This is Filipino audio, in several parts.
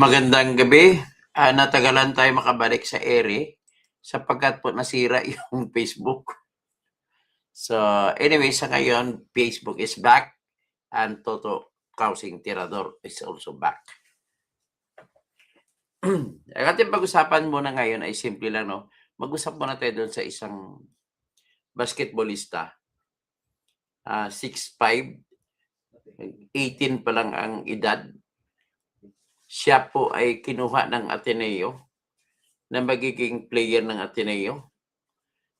Magandang gabi. Natagalan tayo makabalik sa ere sapagkat po nasira yung Facebook. So anyway, sa ngayon, Facebook is back and Toto Kausing Tirador is also back. Ang ating pag-usapan muna ngayon ay simple lang, no? Mag-usap muna tayo doon sa isang basketballista. 6'5", 18 pa lang ang edad. Siya po ay kinuha ng Ateneo na magiging player ng Ateneo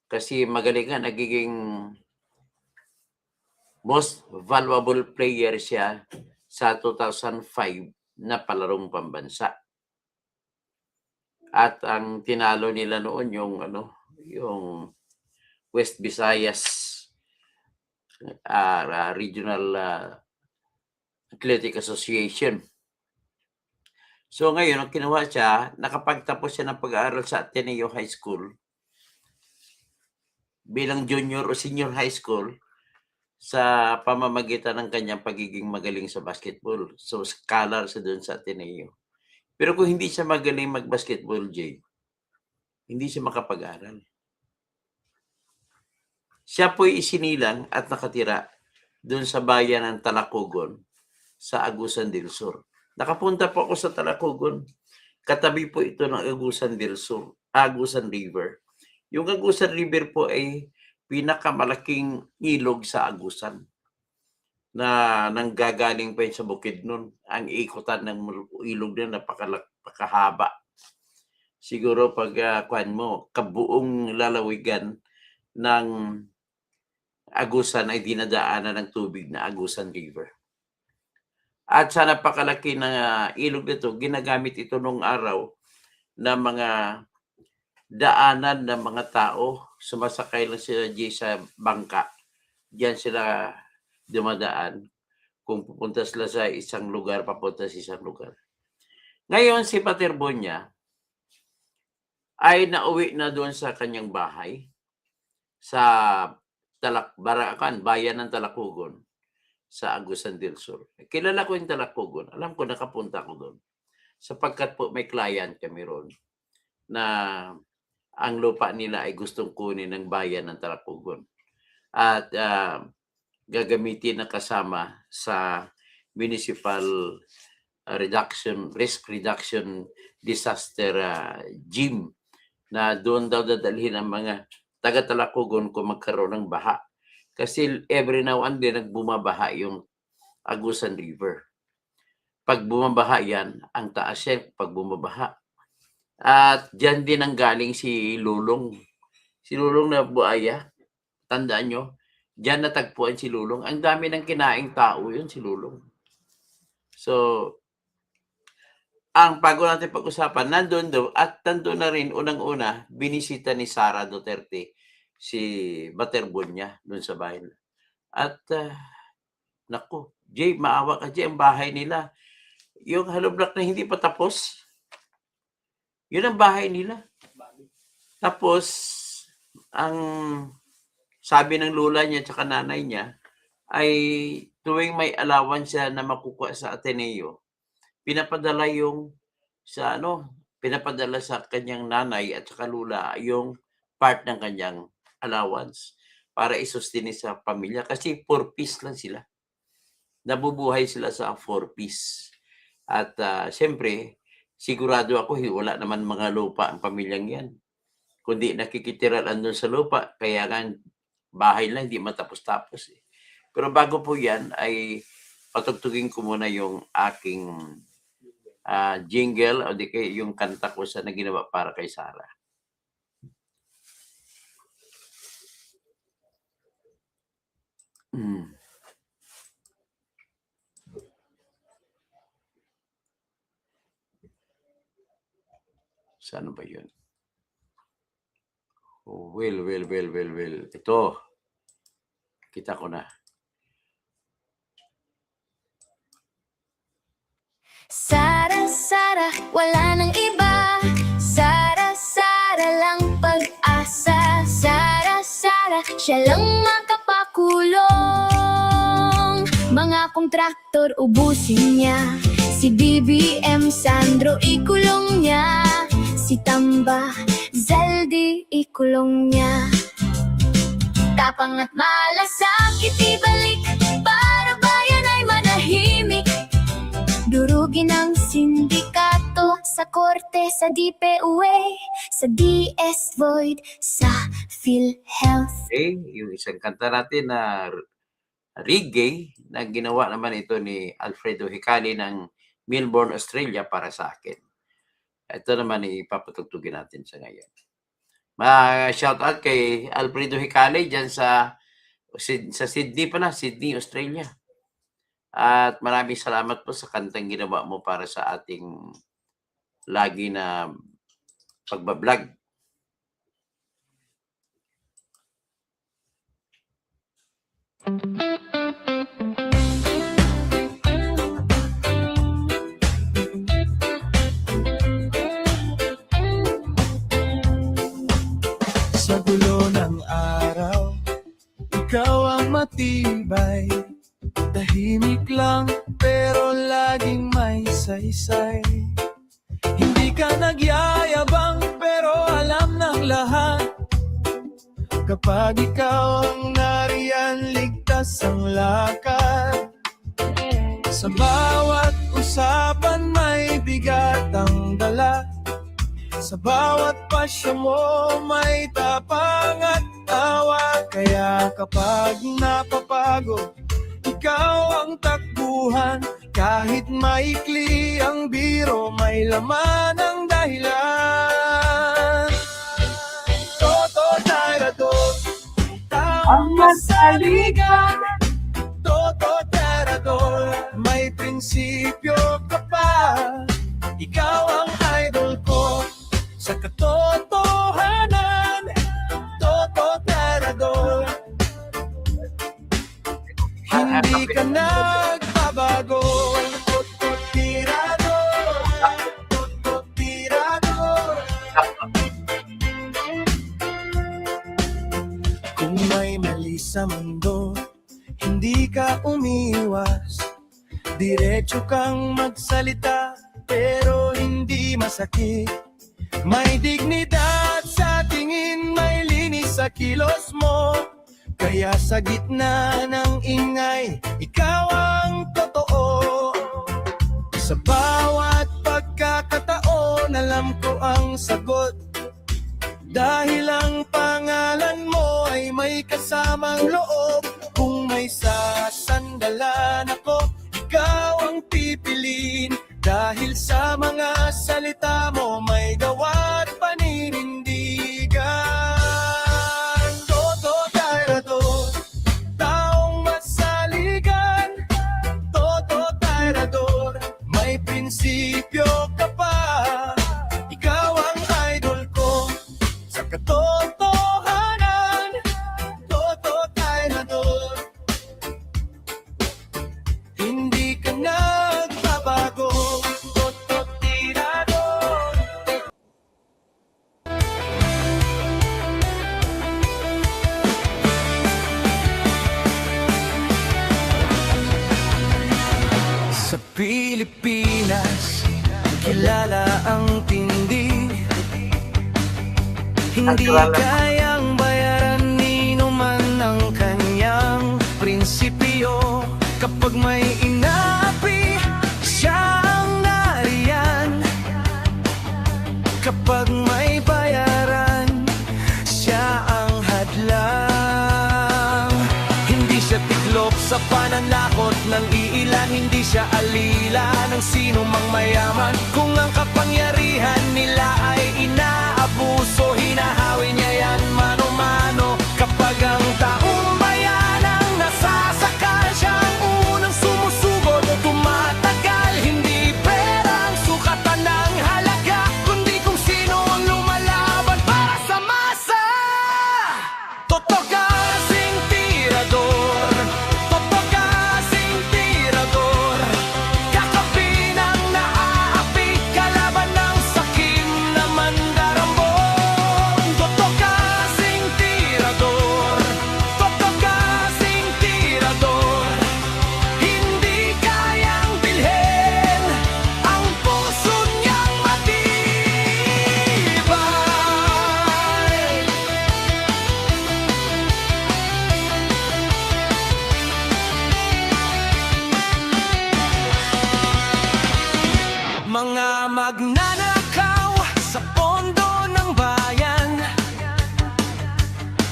kasi magaling nga, nagiging most valuable player siya sa 2005 na palarong pambansa. At ang tinalo nila noon yung West Visayas Regional Athletic Association. So ngayon, ang kinuha siya, nakapagtapos siya ng pag-aaral sa Ateneo High School bilang junior o senior high school sa pamamagitan ng kanyang pagiging magaling sa basketball. So scholar siya doon sa Ateneo. Pero kung hindi siya magaling mag-basketball, Jay, hindi siya makapag-aral. Siya po'y isinilang at nakatira doon sa bayan ng Talacogon sa Agusan del Sur. Nakapunta po ako sa Talacogon. Katabi po ito ng Agusan del Sur, Agusan River. Yung Agusan River po ay pinakamalaking ilog sa Agusan na nanggagaling pa yun sa Bukidnon. Ang ikutan ng ilog na napakahaba. Siguro pag kabuong lalawigan ng Agusan ay dinadaanan ng tubig na Agusan River. At sa napakalaki na ilog nito, ginagamit ito nung araw na mga daanan ng mga tao. Sumasakay lang sila sa bangka. Diyan sila dumadaan kung pupunta sila sa isang lugar, papunta sa isang lugar. Ngayon, si Pater Bonya ay nauwi na doon sa kanyang bahay sa Barakan, bayan ng Talacogon sa Agusan del Sur. Kilala ko yung Talacogon. Alam ko, nakapunta ko doon. Sapagkat po may client kami roon na ang lupa nila ay gustong kunin ng bayan ng Talacogon. At gagamitin na kasama sa municipal risk reduction disaster gym na doon daw dadalhin ang mga taga-Talacogon kung magkaroon ng baha. Kasi every now and then nagbumabaha yung Agusan River. Pag bumabaha yan, ang taas yan pag bumabaha. At dyan din ang galing si Lulong. Si Lulong na buaya, tandaan nyo, dyan natagpuan si Lulong. Ang dami ng kinaing tao yun, si Lulong. So, ang bago natin pag-usapan, nandun daw, at nandun na rin, unang-una, binisita ni Sara Duterte si Pater Bonya doon sa bahay. At, naku, Jay, maawa ka, Jay, ang bahay nila. Yung hollow block na hindi pa tapos, yun ang bahay nila. Tapos, ang sabi ng lula niya at nanay niya, ay tuwing may allowance siya na makukuha sa Ateneo, pinapadala sa kanyang nanay at saka lula yung part ng kanyang allowance para isustain sa pamilya kasi 4 piece lang sila. Nabubuhay sila sa 4 piece. At siyempre, sigurado ako wala naman mga lupa ang pamilyang yan. Kundi nakikitiralan doon sa lupa, kaya nga bahay lang, hindi matapos-tapos. Pero bago po yan, ay patugtugin ko muna yung aking jingle o di kaya yung kanta ko na ginawa para kay Sara. Saan ba yun? Oh, well. Ito. Kita ko na. Sara, wala nang iba. Sara lang pag-asa. Sara, siya lang makapakulong. Mga kontraktor ubusin niya. Si BBM Sandro ikulong niya, si Tamba Zaldi ikulong niya. Tapang at malasakit ibalik, para bayan ay manahimik. Durugin ang sindikato sa korte, sa DPUA, sa DS Void, sa PhilHealth. Okay, yung isang kanta natin na reggae na ginawa naman ito ni Alfredo Hicali ng Melbourne, Australia para sa akin. Ito naman ipapatugtugin natin sa ngayon. Ma-shout out kay Alfredo Hicali dyan sa Sydney pala, Sydney, Australia. At maraming salamat po sa kantang ginawa mo para sa ating lagi na pagbablog. Sa dulo ng araw, ikaw ang matibay. Tahimik lang pero laging may saysay. Hindi ka nagyayabang pero alam ng lahat. Kapag ikaw ang nariyan, ligtas ang lakad. Sa bawat usapan may bigat ang dala. Sa bawat pasya mo may tapang at tawa. Kaya kapag napapagod, ikaw ang takbuhan. Kahit maikli ang biro, may laman ang dahilan. Toto Tirador, taong masaligan. Toto Tirador, may prinsipyo ka pa. Ikaw ang idol ko sa katotohanan. Toto Tirador, hindi ka nagbabago. Toto Tirador, Toto Tirador. Kung may mali sa mundo, hindi ka umiwas. Diretso kang magsalita, pero hindi masakit. May dignidad sa tingin, may linis sa kilos mo. Kaya sa gitna ng ingay, ikaw ang totoo. Sa bawat pagkakataon, alam ko ang sagot. Dahil ang pangalan mo ay may kasamang loob. Kung may sasandalan ako, ikaw ang pipiliin. Dahil sa mga salita mo, may gawa't paninindigan. Toto Tirador, taong masaligan. Toto Tirador, may prinsipyo ka pa. Ikaw ang idol ko sa katotohanan. Toto Tirador, hindi ka nagbabago. Toto Tirador. Sa Pilipinas, kilala ang tindi. Hindi Kilala. kayang bayaran nino man ang kanyang prinsipyo. Kapag may inapi, siya ang nariyan. Kapag may bayaran, siya ang hadlang. Hindi siya tiklop sa pananakot ng iilan. Hindi siya alila ng sino mang mayaman. Kung ang kapangyarihan nila ay inaabuso, hinahawi niya yan mano-mano. Kapag ang taong bayan ang nasasakal, siya ang unang sumusugod. Tumatagal, hindi pera ang sukatan ng halaga, kundi kung sino ang lumalaban para sa masa. Toto kasing tirador, toto kasing tirador. Kakapi ng naaapi, mga magnanakaw sa pondo ng bayan,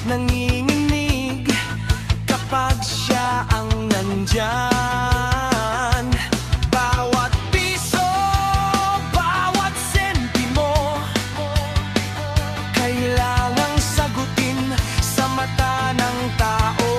nanginginig kapag siya ang nandyan. Bawat piso, bawat sentimo, kailangang sagutin sa mata ng tao.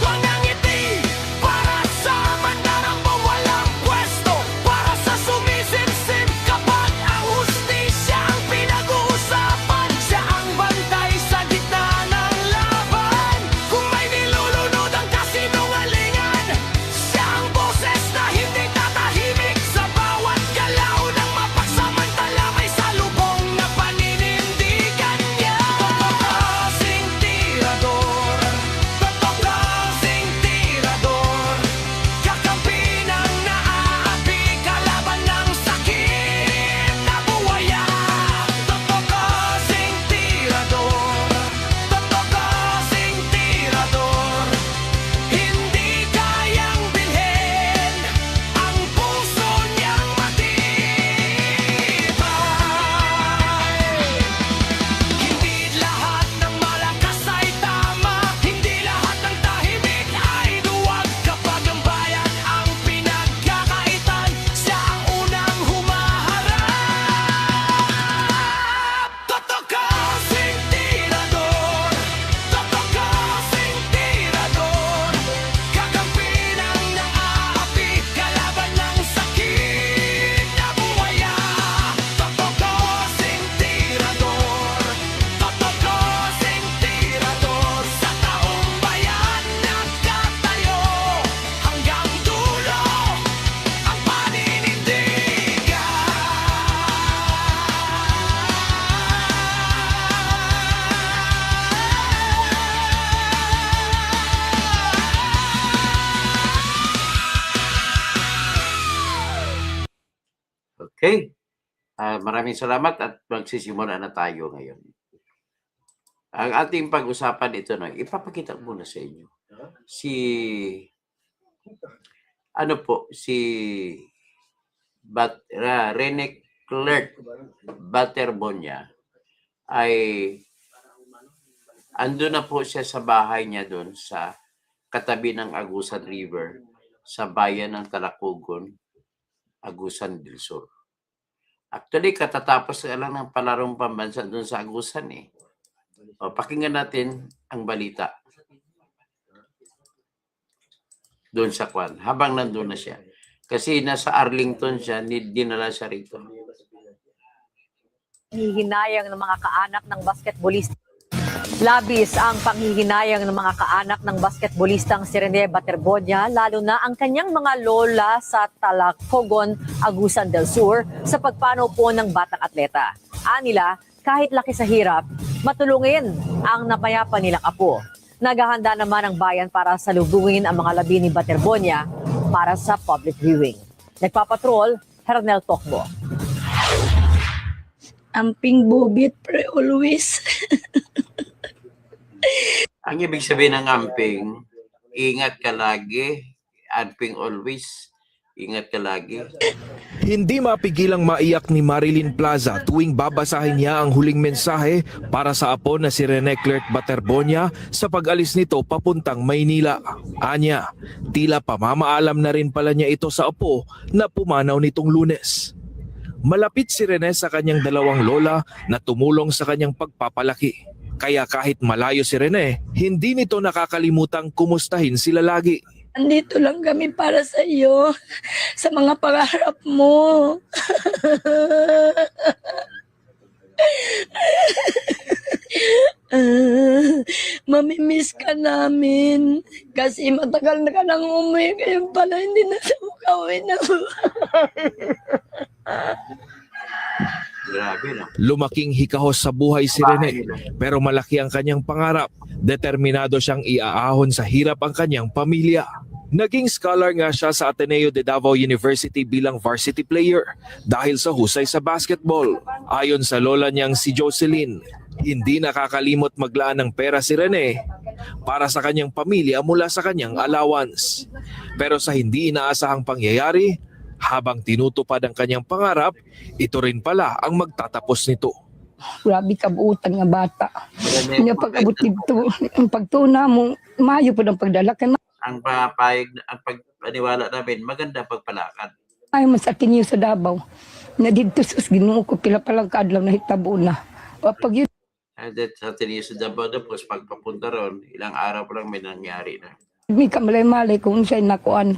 Walang ngiti para sa mandarang walang pwesto, para sa sumisinsin kapag ang hustisya ang pinag-uusapan. Siya ang bantay sa gitna ng laban. Kung may nilulunod ang kasinungalingan, siya ang boses na hindi tatahimik. Sa bawat galaw ng mapagsamantala may salubong na paninindigan niya. Kasing tirador, kasing tirador, kakampi ng naaapi, kalaban ng sakit na buwaya. Kasing tirador, kasing tirador, hindi kayang bilhin ang puso niyang matibay. Hindi lahat ng malakas ay tama, hindi lahat ng tahimik ay duwag. Kapag ang bayan ang pinagkakaitan, siya ang unang humaharap. Kasing tirador, kasing tirador, kakampi ng naaapi, kalaban ng sakit na buwaya. Kasing tirador, kasing tirador, sa taong bayan nagtatayo, hanggang dulo ang paninindigan. Okay. Maraming salamat at magsisimula na tayo ngayon. Ang ating pag-usapan ito na, ipapakita ko muna sa inyo. Si Rene Clerk Baterbonia ay ando na po siya sa bahay niya doon sa katabi ng Agusan River sa bayan ng Talacogon, Agusan del Sur. Actually, katatapos lang ng palarong pambansa doon sa Agusan eh. O, pakinggan natin ang balita doon sa Kwan, habang nandun na siya. Kasi nasa Arlington siya, dinala siya rito. Panghihinayang ng mga kaanak ng basketballista. Labis ang panghihinayang ng mga kaanak ng basketballistang si Rene Baterbonia, lalo na ang kanyang mga lola sa Talacogon, Agusan del Sur sa pagpanaw po ng batang atleta. Anila, kahit laki sa hirap, matulungin ang napayapa nilang apo. Naghahanda naman ang bayan para salubungin ang mga labi ni Baterbonia para sa public viewing. Nagpapatrol, Hernel Tokbo. Amping bubit pre always. Ang ibig sabihin ng amping, ingat ka lagi, amping always, ingat ka lagi. Hindi mapigilang maiyak ni Marilyn Plaza tuwing babasahin niya ang huling mensahe para sa apo na si Rene Clerk Baterbonia sa pag-alis nito papuntang Maynila. Anya, tila pamamaalam na rin pala niya ito sa apo na pumanaw nitong Lunes. Malapit si Rene sa kanyang dalawang lola na tumulong sa kanyang pagpapalaki. Kaya kahit malayo si Rene, hindi nito nakakalimutang kumustahin sila lagi. Andito lang kami para sa iyo, sa mga pangarap mo. Mamimiss ka namin kasi matagal na ka nang umuwi, kaya pala hindi na sa mukawin na. Grabe na. Lumaking hikahos sa buhay si Rene, pero malaki ang kanyang pangarap. Determinado siyang iaahon sa hirap ang kanyang pamilya. Naging scholar nga siya sa Ateneo de Davao University bilang varsity player dahil sa husay sa basketball. Ayon sa lola niyang si Jocelyn, hindi nakakalimot maglaan ng pera si Rene para sa kanyang pamilya mula sa kanyang allowance. Pero sa hindi inaasahang pangyayari, Habang tinutupad ang kanyang pangarap, ito rin pala ang magtatapos nito. Grabe kabuutan nga bata. Nga pag-abot dito, ang pagtuna mo, mayo po ng pagdala. Kaya Ang papayag, ang pagpaniwala namin, maganda pagpalakad. ayaw man sa kinyo sa Davao. Na dito sus Ginoo ko pila palang kaadlaw na hitabo na. O pag yun, And then, sa Ateneo sa Davao, tapos pagpapunta ron, ilang araw pa lang may nangyari na. may kamalay-malay kung sa'y nakuan.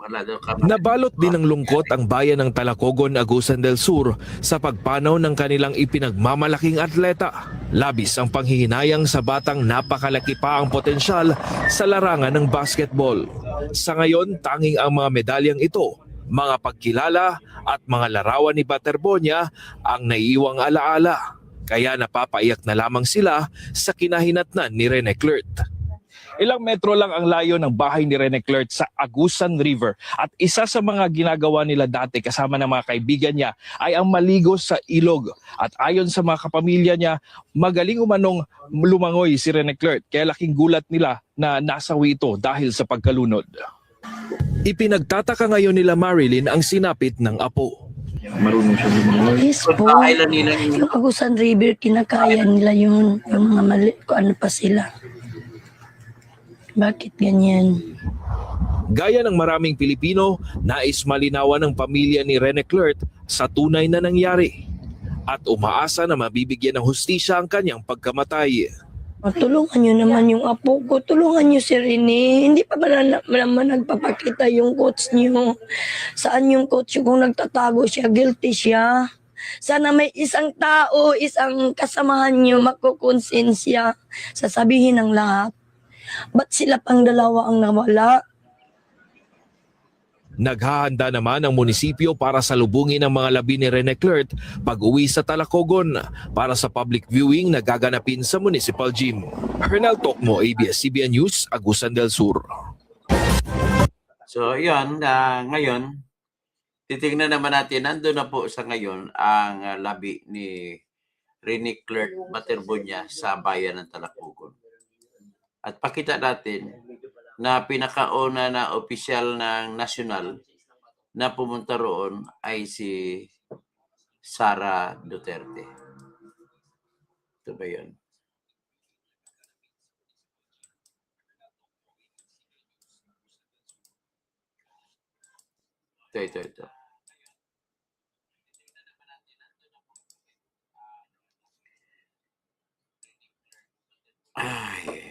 Wala daw ka. Nabalot din ng lungkot ang bayan ng Talacogon, Agusan del Sur sa pagpanaw ng kanilang ipinagmamalaking atleta. Labis ang panghihinayang sa batang napakalaki pa ang potensyal sa larangan ng basketball. Sa ngayon, tanging ang mga medalyang ito, mga pagkilala at mga larawan ni Baterbonia ang naiiwang alaala. Kaya napapaiyak na lamang sila sa kinahinatnan ni Rene Clert. Ilang metro lang ang layo ng bahay ni Rene Clert sa Agusan River at isa sa mga ginagawa nila dati kasama ng mga kaibigan niya ay ang maligo sa ilog. At ayon sa mga kapamilya niya, magaling umanong lumangoy si Rene Clert kaya laking gulat nila na nasawi ito dahil sa pagkalunod. Ipinagtataka ngayon nila Marilyn ang sinapit ng apo. Yes po. Bahay lang nila yun. Yung Agusan River, kinakaya nila yun. Yung mga mali, kung ano pa sila. Bakit ganyan? Gaya ng maraming Pilipino, nais malinawan ng pamilya ni Rene Clert sa tunay na nangyari at umaasa na mabibigyan ng hustisya ang kanyang pagkamatay. Tulungan nyo naman yung apo ko. Tulungan nyo si Rene. Hindi pa ba naman nagpapakita yung coach nyo? Saan yung coach nyo? Kung nagtatago siya, guilty siya. Sana may isang tao, isang kasamahan nyo magkukonsensya. Sasabihin ng lahat. Ba't sila pang dalawa ang nawala? Naghahanda naman ang munisipyo para salubungin ang mga labi ni Rene Clert pag-uwi sa Talacogon para sa public viewing na gaganapin sa municipal gym. Hernal Tokmo, ABS-CBN News, Agusan del Sur. So, yun, ngayon, titingnan naman natin, nandun na po sa ngayon ang labi ni Rene Clert Baterbonia sa bayan ng Talacogon. At pakita natin na pinakauna na opisyal ng nasyonal na pumunta roon ay si Sara Duterte. Ito ba yun? Ito. Ay.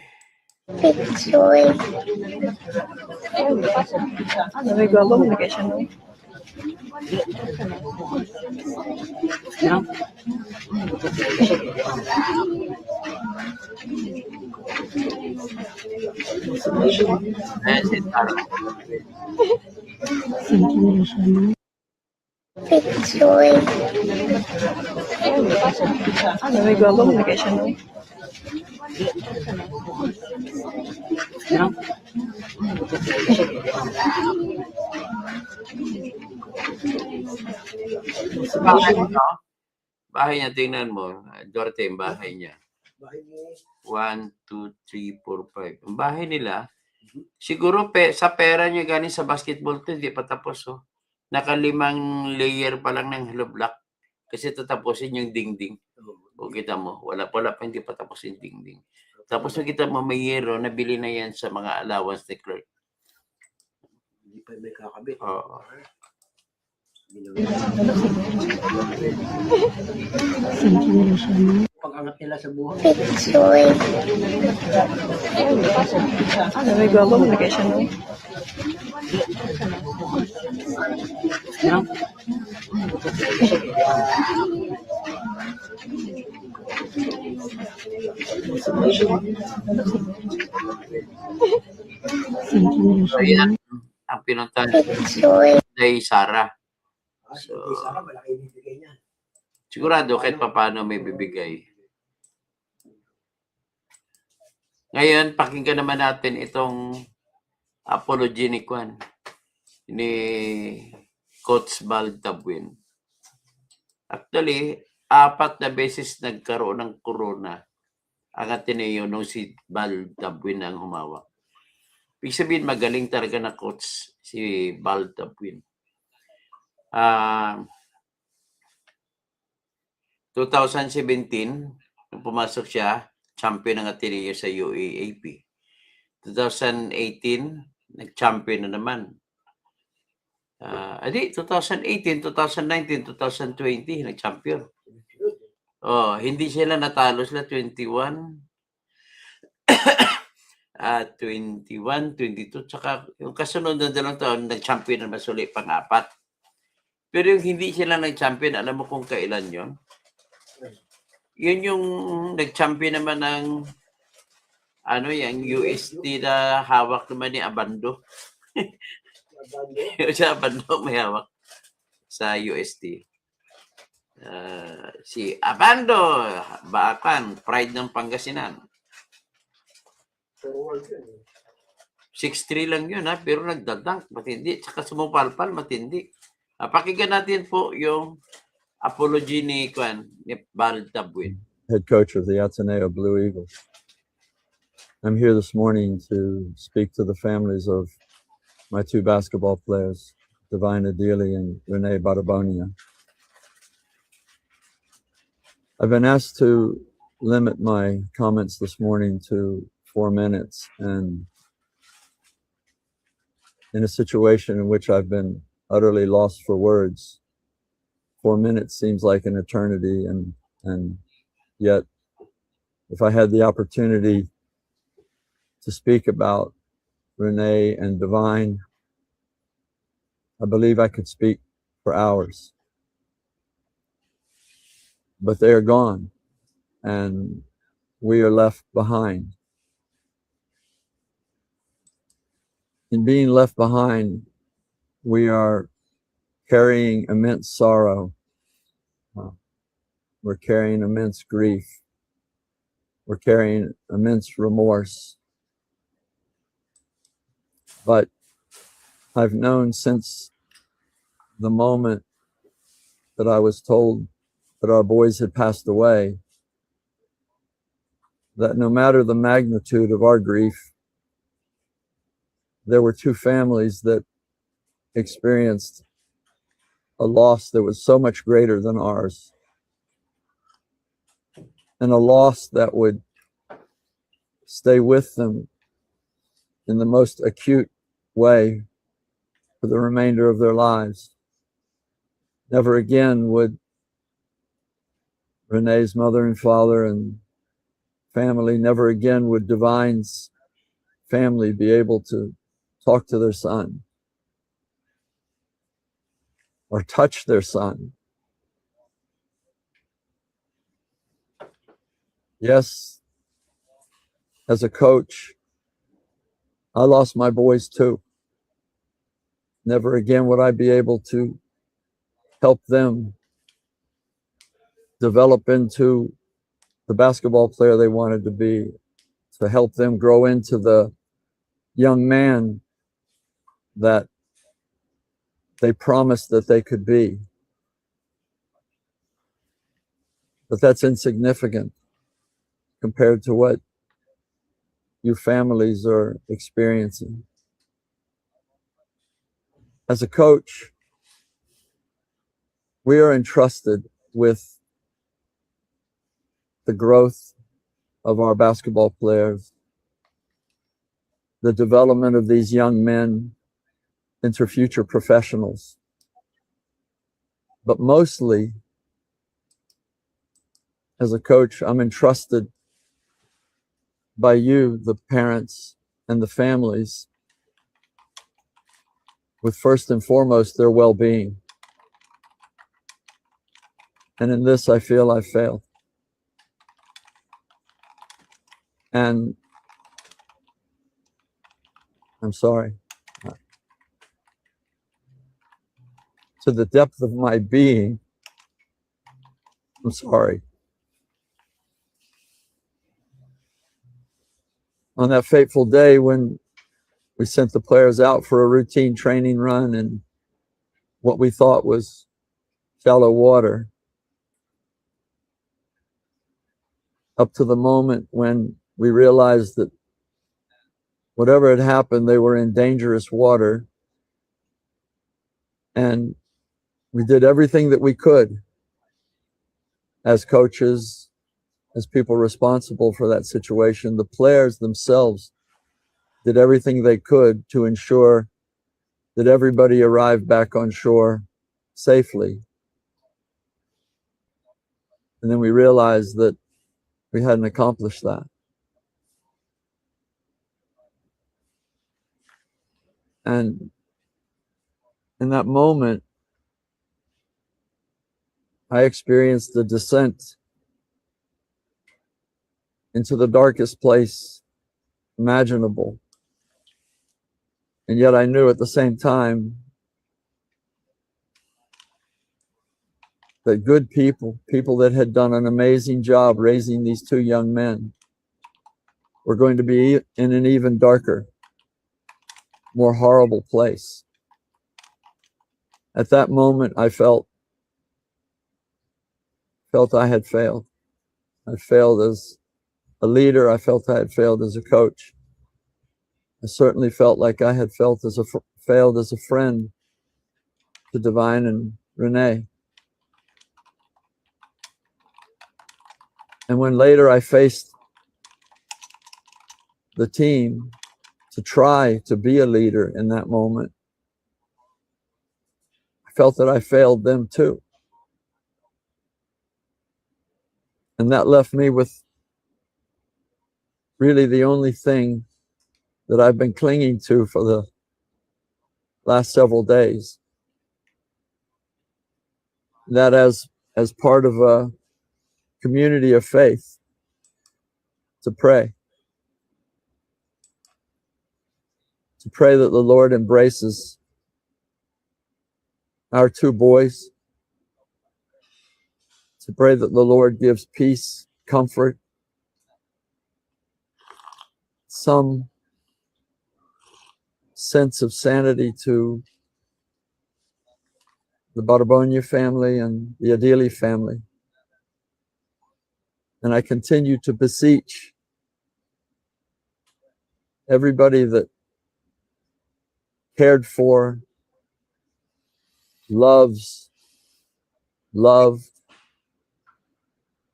Ayan si Sara. Bahay niya, tingnan mo. Duterte, yung bahay niya. 1, 2, 3, 4, 5. Ang bahay nila, siguro sa pera niya galing sa basketball to, hindi pa tapos. Oh. Naka-5 layer pa lang ng hollow block. Kasi tatapusin yung dingding. O kita mo, wala pa, hindi pa tapos yung dingding. Tapos nakita mo may yero, nabili na yan sa mga allowance ni Clerk. Hindi pa may kakabit. Oo. Pag-angat nila sa buhay. So, yan ang pinuntahan kay Sara. So, Malaki ibibigay niya. sigurado kahit paano may bibigay. Ngayon, pakinggan naman natin itong apology ni Coach Bal Tabwin. Actually, 4 na beses nagkaroon ng corona ang Ateneo nung si Bal Tabwin ang humawak. Ibig sabihin, magaling talaga na coach si Bal Tabwin. Ah, 2017, nung pumasok siya, champion ng Ateneo sa UAAP. 2018, nag-champion na naman. 2018, 2019, 2020, nag-champion. Oh, hindi sila natalo, sila 21, 21, 22, tsaka yung kasunod na dalawang taon, nag-champion naman ulit pang-apat. Pero yung hindi sila nag-champion, alam mo kung kailan yon? Yun yung nag-champion naman ng yung UST na hawak naman ni Abando. Siya Abando may hawak sa UST. Si Abando, Baakan, Pride ng Pangasinan. 6'3 lang yun, pero nagdadunk, matindi. Tsaka sumupalpal, matindi. Pakinggan natin po yung apology ni Bal Tabwin. Head coach of the Ateneo Blue Eagles. I'm here this morning to speak to the families of my two basketball players, Divine Adili and Rene Barbonia. I've been asked to limit my comments this morning to 4 minutes, and in a situation in which I've been utterly lost for words, 4 minutes seems like an eternity, and yet if I had the opportunity to speak about Rene and Divine, I believe I could speak for hours. But they are gone, and we are left behind. In being left behind, we are carrying immense sorrow. We're carrying immense grief. We're carrying immense remorse. But I've known since the moment that I was told that our boys had passed away, that no matter the magnitude of our grief, there were two families that experienced a loss that was so much greater than ours, and a loss that would stay with them in the most acute way for the remainder of their lives. Never again would Renee's mother and father and family, never again would Divine's family be able to talk to their son or touch their son. Yes, as a coach, I lost my boys too. Never again would I be able to help them develop into the basketball player they wanted to be, to help them grow into the young man that they promised that they could be. But that's insignificant compared to what you families are experiencing. As a coach, we are entrusted with the growth of our basketball players, the development of these young men into future professionals. But mostly, as a coach, I'm entrusted by you, the parents and the families, with first and foremost their well-being. And in this, I feel I failed. And I'm sorry. To the depth of my being, I'm sorry. On that fateful day when we sent the players out for a routine training run in what we thought was shallow water, up to the moment when we realized that whatever had happened, they were in dangerous water, and We did everything that we could as coaches, as people responsible for that situation. The players themselves did everything they could to ensure that everybody arrived back on shore safely. And then we realized that we hadn't accomplished that. And in that moment, I experienced the descent into the darkest place imaginable. And yet I knew at the same time that good people, people that had done an amazing job raising these two young men, were going to be in an even darker, more horrible place. At that moment, I felt I had failed. I failed as a leader. I felt I had failed as a coach. I certainly felt like I had failed as a friend to Divine and Renee. And when later I faced the team to try to be a leader in that moment, I felt that I failed them too. And that left me with really the only thing that I've been clinging to for the last several days. That as part of a community of faith, to pray. To pray that the Lord embraces our two boys. To pray that the Lord gives peace, comfort, some sense of sanity to the Barbonia family and the Adili family. And I continue to beseech everybody that cared for, loved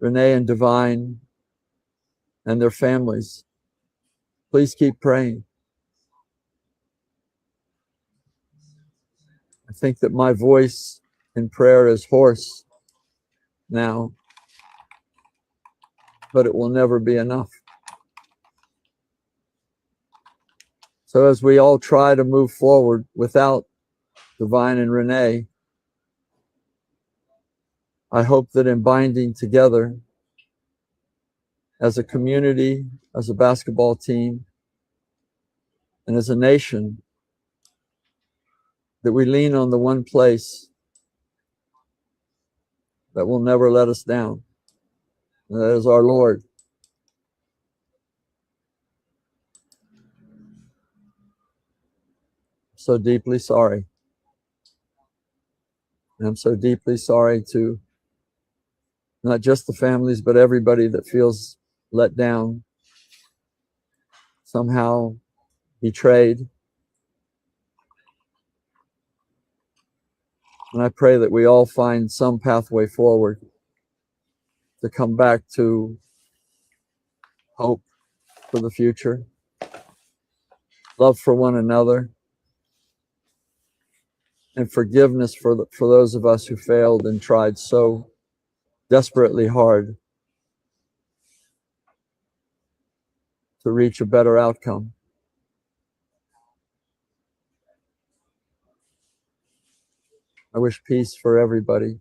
Renee and Divine and their families. Please keep praying. I think that my voice in prayer is hoarse now, but it will never be enough. So as we all try to move forward without Divine and Renee, I hope that in binding together as a community, as a basketball team, and as a nation, that we lean on the one place that will never let us down, and that is our Lord. So deeply sorry. And I'm so deeply sorry to not just the families, but everybody that feels let down, somehow betrayed. And I pray that we all find some pathway forward to come back to hope for the future, love for one another, and forgiveness for those of us who failed and tried so desperately hard to reach a better outcome. I wish peace for everybody.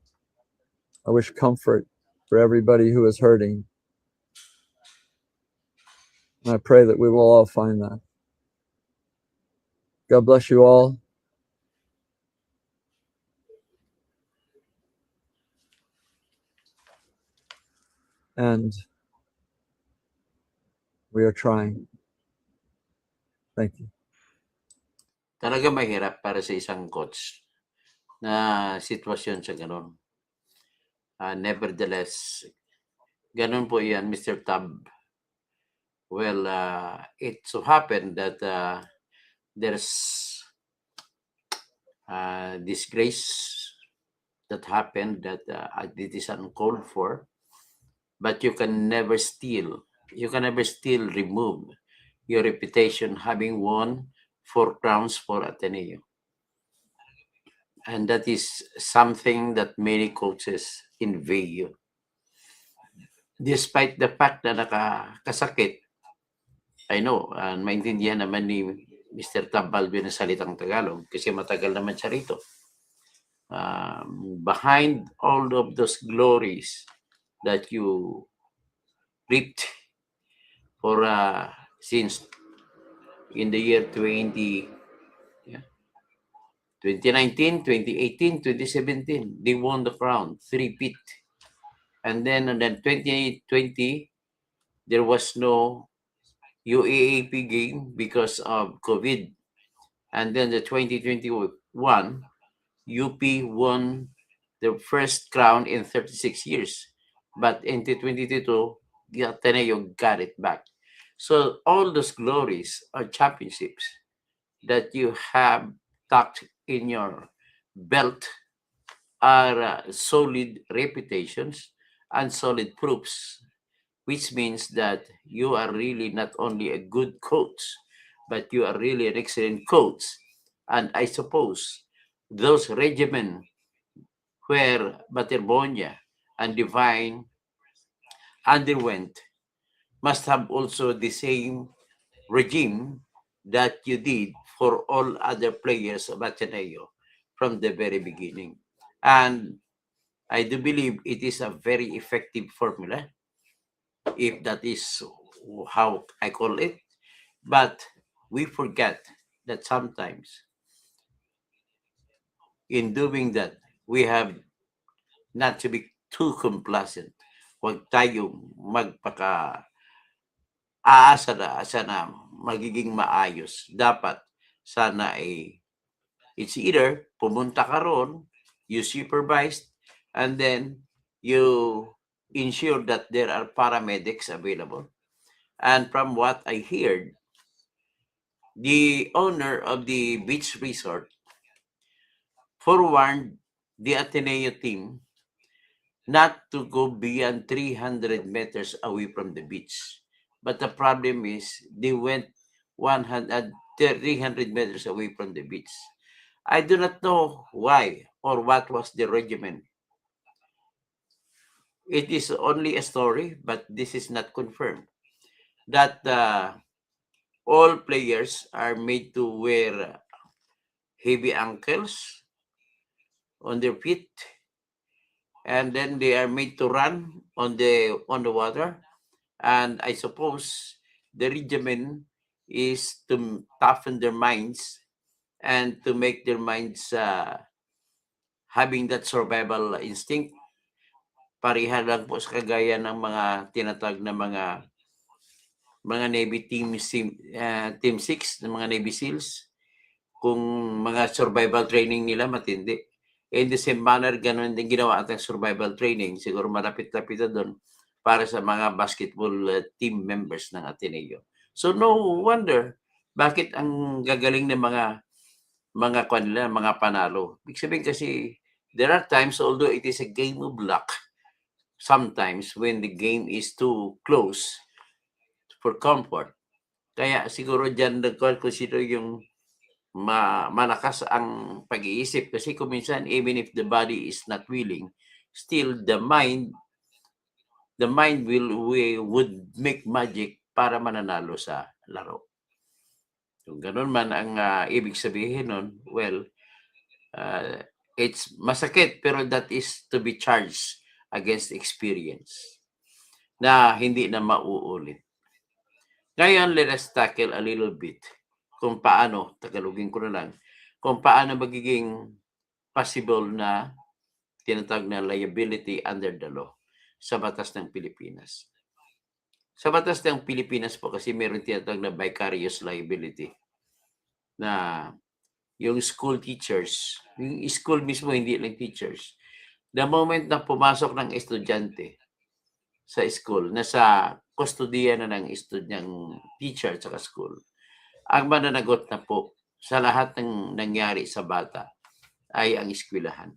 I wish comfort for everybody who is hurting. And I pray that we will all find that. God bless you all. And we are trying. Thank you. Talaga mahirap para sa isang coach na sitwasyon sa ganun. Nevertheless, ganun po yan, Mr. Tab. Well, it so happened that there's disgrace that happened that it is uncalled for, but you can never remove your reputation having won 4 crowns for Ateneo. And that is something that many coaches envy you. Despite the fact na nakakasakit, I know, maintindihan naman ni Mr. Tabalbi na salitang Tagalog kasi matagal naman siya rito. Behind all of those glories that you reaped for since in the year 2019, 2018, 2017, they won the crown, 3-peat. And then 2020, there was no UAAP game because of COVID. And then the 2021, UP won the first crown in 36 years. But in 2022, Ateneo got it back. So all those glories are championships that you have tucked in your belt are solid reputations and solid proofs, which means that you are really not only a good coach, but you are really an excellent coach. And I suppose those regimen where Baterbonia and Divine underwent must have also the same regime that you did for all other players of Ateneo from the very beginning. And I do believe it is a very effective formula, if that is how I call it. But we forget that sometimes in doing that, we have not to be too complacent. Huwag tayong aasa na magiging maayos. Dapat sana ay it's either pumunta ka ron, you supervised, and then you ensure that there are paramedics available. And from what I heard, the owner of the beach resort forewarned the Ateneo team not to go beyond 300 meters away from the beach. But the problem is they went 300 meters away from the beach. I do not know why or what was the regimen. It is only a story, but this is not confirmed. That all players are made to wear heavy ankles on their feet, and then they are made to run on the water. And I suppose the regimen is to toughen their minds and to make their minds having that survival instinct. Pareha lang po sa kagaya ng mga tinatag na mga Navy Team 6, ng mga Navy SEALs. Kung mga survival training nila matindi. In the same manner, ganun din ginawa atang survival training. Siguro malapit-lapit na doon para sa mga basketball team members ng Ateneo. So no wonder bakit ang gagaling ng mga panalo. Ibig sabihin kasi there are times, although it is a game of luck, sometimes when the game is too close for comfort. Kaya siguro dyan nag-consider yung malakas ang pag-iisip kasi kung minsan even if the body is not willing, still the mind would make magic para mananalo sa laro. Kung ganun man ang ibig sabihin nun, well, it's masakit pero that is to be charged against experience na hindi na mauulit. Ngayon, let us tackle a little bit kung paano, Tagalogin ko na lang, kung paano magiging possible na tinatawag na liability under the law sa batas ng Pilipinas. Sa batas ng Pilipinas po kasi meron tinatawag na vicarious liability na yung school teachers, yung school mismo, hindi lang teachers, the moment na pumasok ng estudyante sa school, nasa kustodiya na ng estudyang teacher at school, ang mananagot na po sa lahat ng nangyari sa bata ay ang eskwelahan.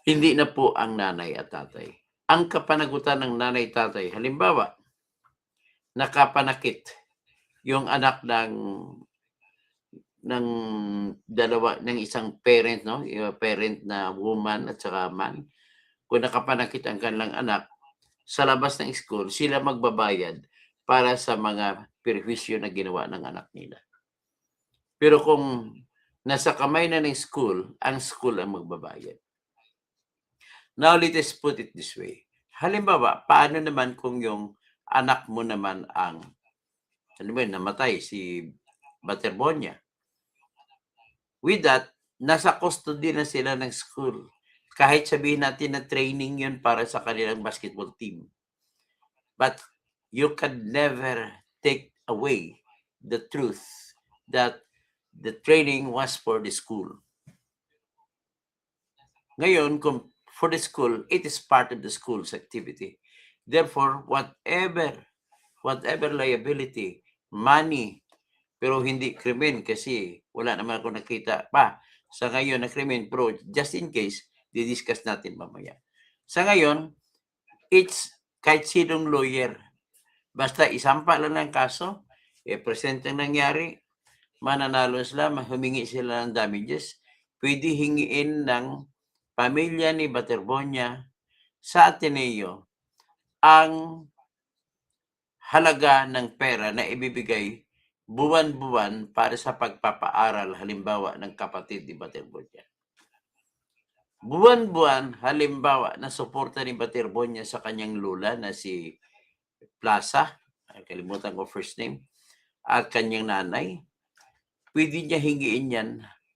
Hindi na po ang nanay at tatay. Ang kapanagutan ng nanay at tatay, halimbawa, nakapanakit yung anak ng isang parent, no? Yung parent na woman at saka man. Kung nakapanakit ang kanilang anak, sa labas ng school, sila magbabayad para sa mga perwisyo na ginawa ng anak nila. Pero kung nasa kamay na ng school, ang school ang magbabayad. Now, let us put it this way. Halimbawa, paano naman kung yung anak mo naman ang, namatay si Baterbonia? With that, nasa custody na sila ng school. Kahit sabihin natin na training yun para sa kanilang basketball team. But you can never take away the truth that the training was for the school. Ngayon, kung for the school, it is part of the school's activity. Therefore, whatever liability, money, pero hindi krimen kasi wala naman ako nakita pa sa ngayon na krimen, pero just in case, di-discuss natin mamaya. Sa ngayon, it's kahit sinong lawyer, basta isampa lang ng kaso, present ang nangyari, mananalo sila, humingi sila ng damages, pwede hingiin ng pamilya ni Baterbonia sa Ateneo ang halaga ng pera na ibibigay buwan-buwan para sa pagpapaaral, halimbawa, ng kapatid ni Baterbonia. Buwan-buwan, halimbawa, na suporta ni Baterbonia sa kanyang lula na si Plaza, kalimutan ko first name, at kanyang nanay, pwede niya hingiin yan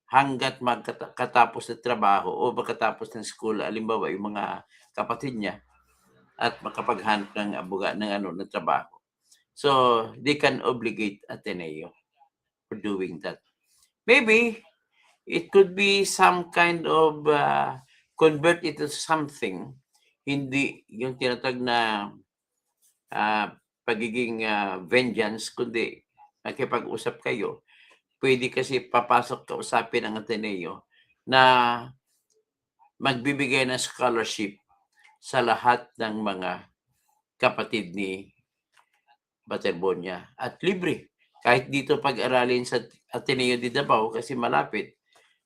hanggat magkatapos ng trabaho o magkatapos ng school, halimbawa, yung mga kapatid niya, at makapaghanap ng ng trabaho. So, they can obligate Ateneo for doing that. Maybe it could be some kind of convert it to something, hindi yung tinatag na pagiging vengeance, kundi nakipag-usap kayo. Pwede kasi papasok kausapin ng Ateneo na magbibigay ng scholarship sa lahat ng mga kapatid ni Baterbonia at libre. Kahit dito pag-aralin sa Ateneo de Davao kasi malapit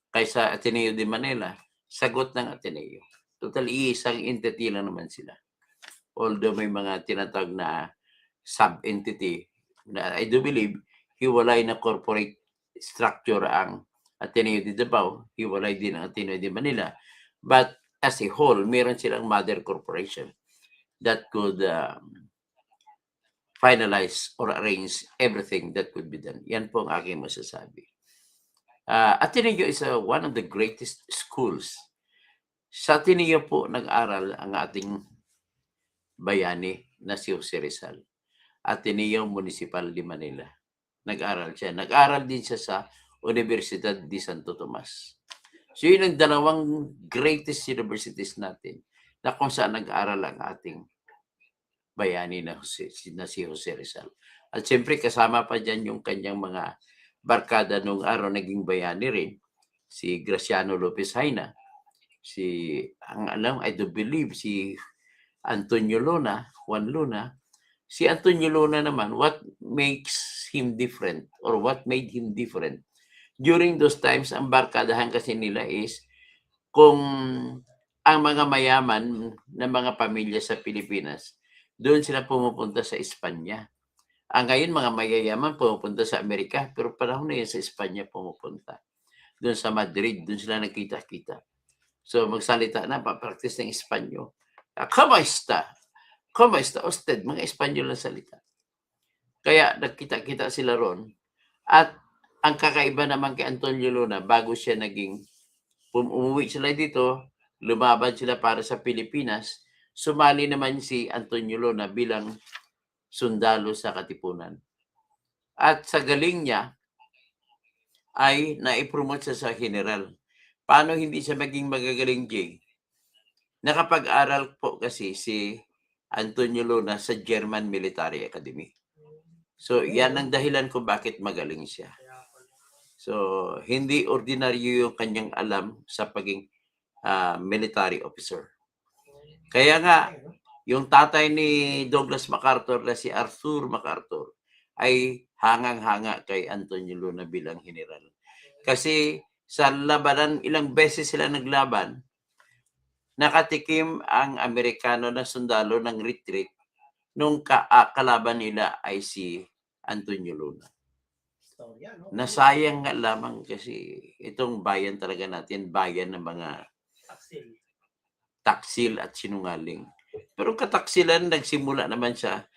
kaysa Ateneo de Manila, sagot ng Ateneo. Total, iisang entity lang naman sila. Although may mga tinatawag na sub-entity na I do believe hiwalay na corporate structure ang Ateneo de Davao, hiwalay din ang Ateneo de Manila. But as a whole, meron silang mother corporation that could finalize or arrange everything that could be done. Yan po ang aking masasabi. Ateneo is one of the greatest schools. Sa Ateneo po nag-aral ang ating bayani na si Jose Rizal. Ateneo Municipal de Manila. Nag-aral siya. Nag-aral din siya sa Universidad de Santo Tomas. So yun ang dalawang greatest universities natin na kung saan nag-aral ang ating bayani na si Jose Rizal. At siyempre kasama pa dyan yung kanyang mga barkada nung araw naging bayani rin. Si Graciano Lopez Haina, I do believe si Antonio Luna, Juan Luna. Si Antonio Luna naman, what makes him different or what made him different? During those times, ang barkadahan kasi nila is kung ang mga mayaman na mga pamilya sa Pilipinas, doon sila pumupunta sa Espanya. Ngayon, mga mayayaman pumupunta sa Amerika, pero panahon na yun sa Espanya pumupunta. Doon sa Madrid, doon sila nagkita-kita. So, magsalita na, papractice ng Espanyo. Kamusta? Kamusta? Usted, mga Espanyol na salita. Kaya nagkita-kita sila ron. At ang kakaiba naman kay Antonio Luna, bago siya umuwi sila dito, lumaban sila para sa Pilipinas, sumali naman si Antonio Luna bilang sundalo sa Katipunan. At sa galing niya, ay naipromote siya sa general. Paano hindi siya maging magagaling, Jay? Nakapag-aral po kasi si Antonio Luna sa German Military Academy. So, yan ang dahilan kung bakit magaling siya. So, hindi ordinaryo yung kanyang alam sa pagiging military officer. Kaya nga, yung tatay ni Douglas MacArthur na si Arthur MacArthur ay hangang-hanga kay Antonio Luna bilang general. Kasi sa labanan, ilang beses sila naglaban, nakatikim ang Amerikano na sundalo ng retreat nung kalaban nila ay si Antonio Luna. Nasayang nga lamang kasi itong bayan talaga natin, bayan ng mga taksil at sinungaling. Pero kataksilan, nagsimula naman siya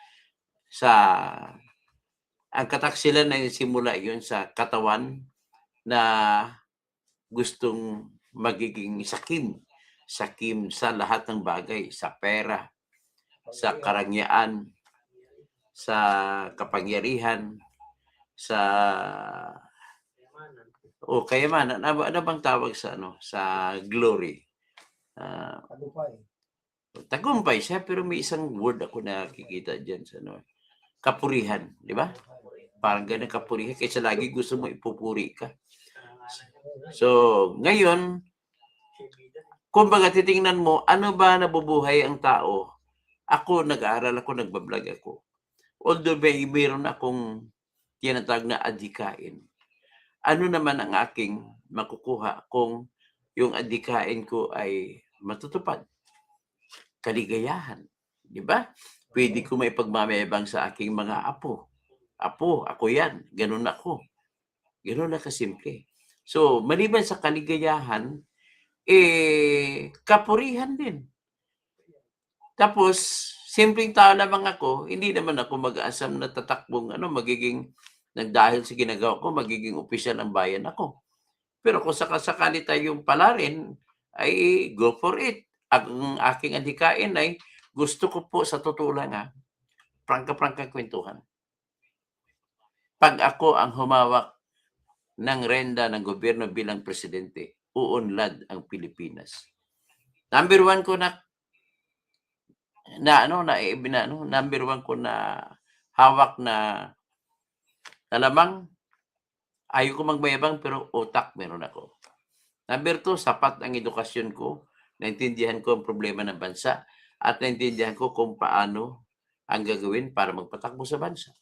ang kataksilan na nagsimula yun sa katawan na gustong magiging sakim sa lahat ng bagay, sa pera, sa karangyaan, sa kapangyarihan, sa kayamanan. Ano bang tawag sa sa glory? Tagumpay siya, pero may isang word ako nakikita diyan sa kapurihan, di ba? Parang ganun kapurihan, kaysa lagi gusto mo ipupuri ka. So, ngayon, kumbaga titingnan mo, ano ba nabubuhay ang tao? Ako, nag-aaral ako, nagbablog ako. Although mayroon akong tinatawag na adhikain. Ano naman ang aking makukuha kung yung adhikain ko ay matutupad? Kaligayahan. Di ba? Pwede ko may pagmamayabang sa aking mga apo. Apo, ako yan. Ganun ako. Ganun na kasimple. So, maliban sa kaligayahan, kapurihan din. Tapos, simpleng tao lamang ako, hindi naman ako mag-aasam na tatakbong magiging, dahil sa ginagawa ko, magiging opisyal ng bayan ako. Pero kung sakasakali tayong palarin, ay go for it. Ang aking adhikain ay gusto ko po sa totoo lang prangka-prangka kwentuhan. Pag ako ang humawak ng renda ng gobyerno bilang presidente, uunlad ang Pilipinas. Number one ko number one ko na hawak na lamang, ayaw ko magmayabang pero utak meron ako. Number two, sapat ang edukasyon ko, naintindihan ko ang problema ng bansa at naintindihan ko kung paano ang gagawin para magpatakbo sa bansa.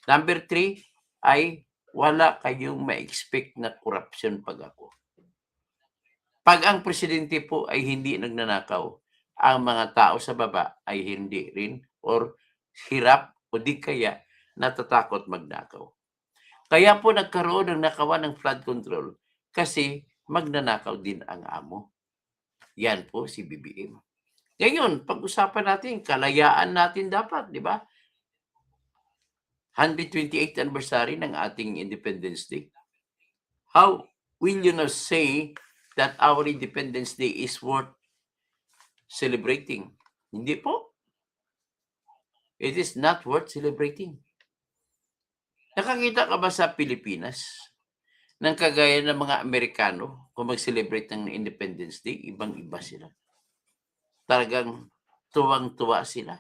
Number three ay wala kayong ma-expect na corruption pag ako. Pag ang presidente po ay hindi nagnanakaw, ang mga tao sa baba ay hindi rin or hirap o di kaya natatakot magnakaw. Kaya po nagkaroon ng nakawan ng flood control kasi magnanakaw din ang amo. Yan po si BBM. Ngayon, pag-usapan natin, kalayaan natin dapat, di ba? 128th anniversary ng ating Independence Day. How will you now say that our Independence Day is worth celebrating? Hindi po. It is not worth celebrating. Nakakita ka ba sa Pilipinas ng kagaya ng mga Amerikano kung mag-celebrate ng Independence Day? Ibang-iba sila. Talagang tuwang-tuwa sila.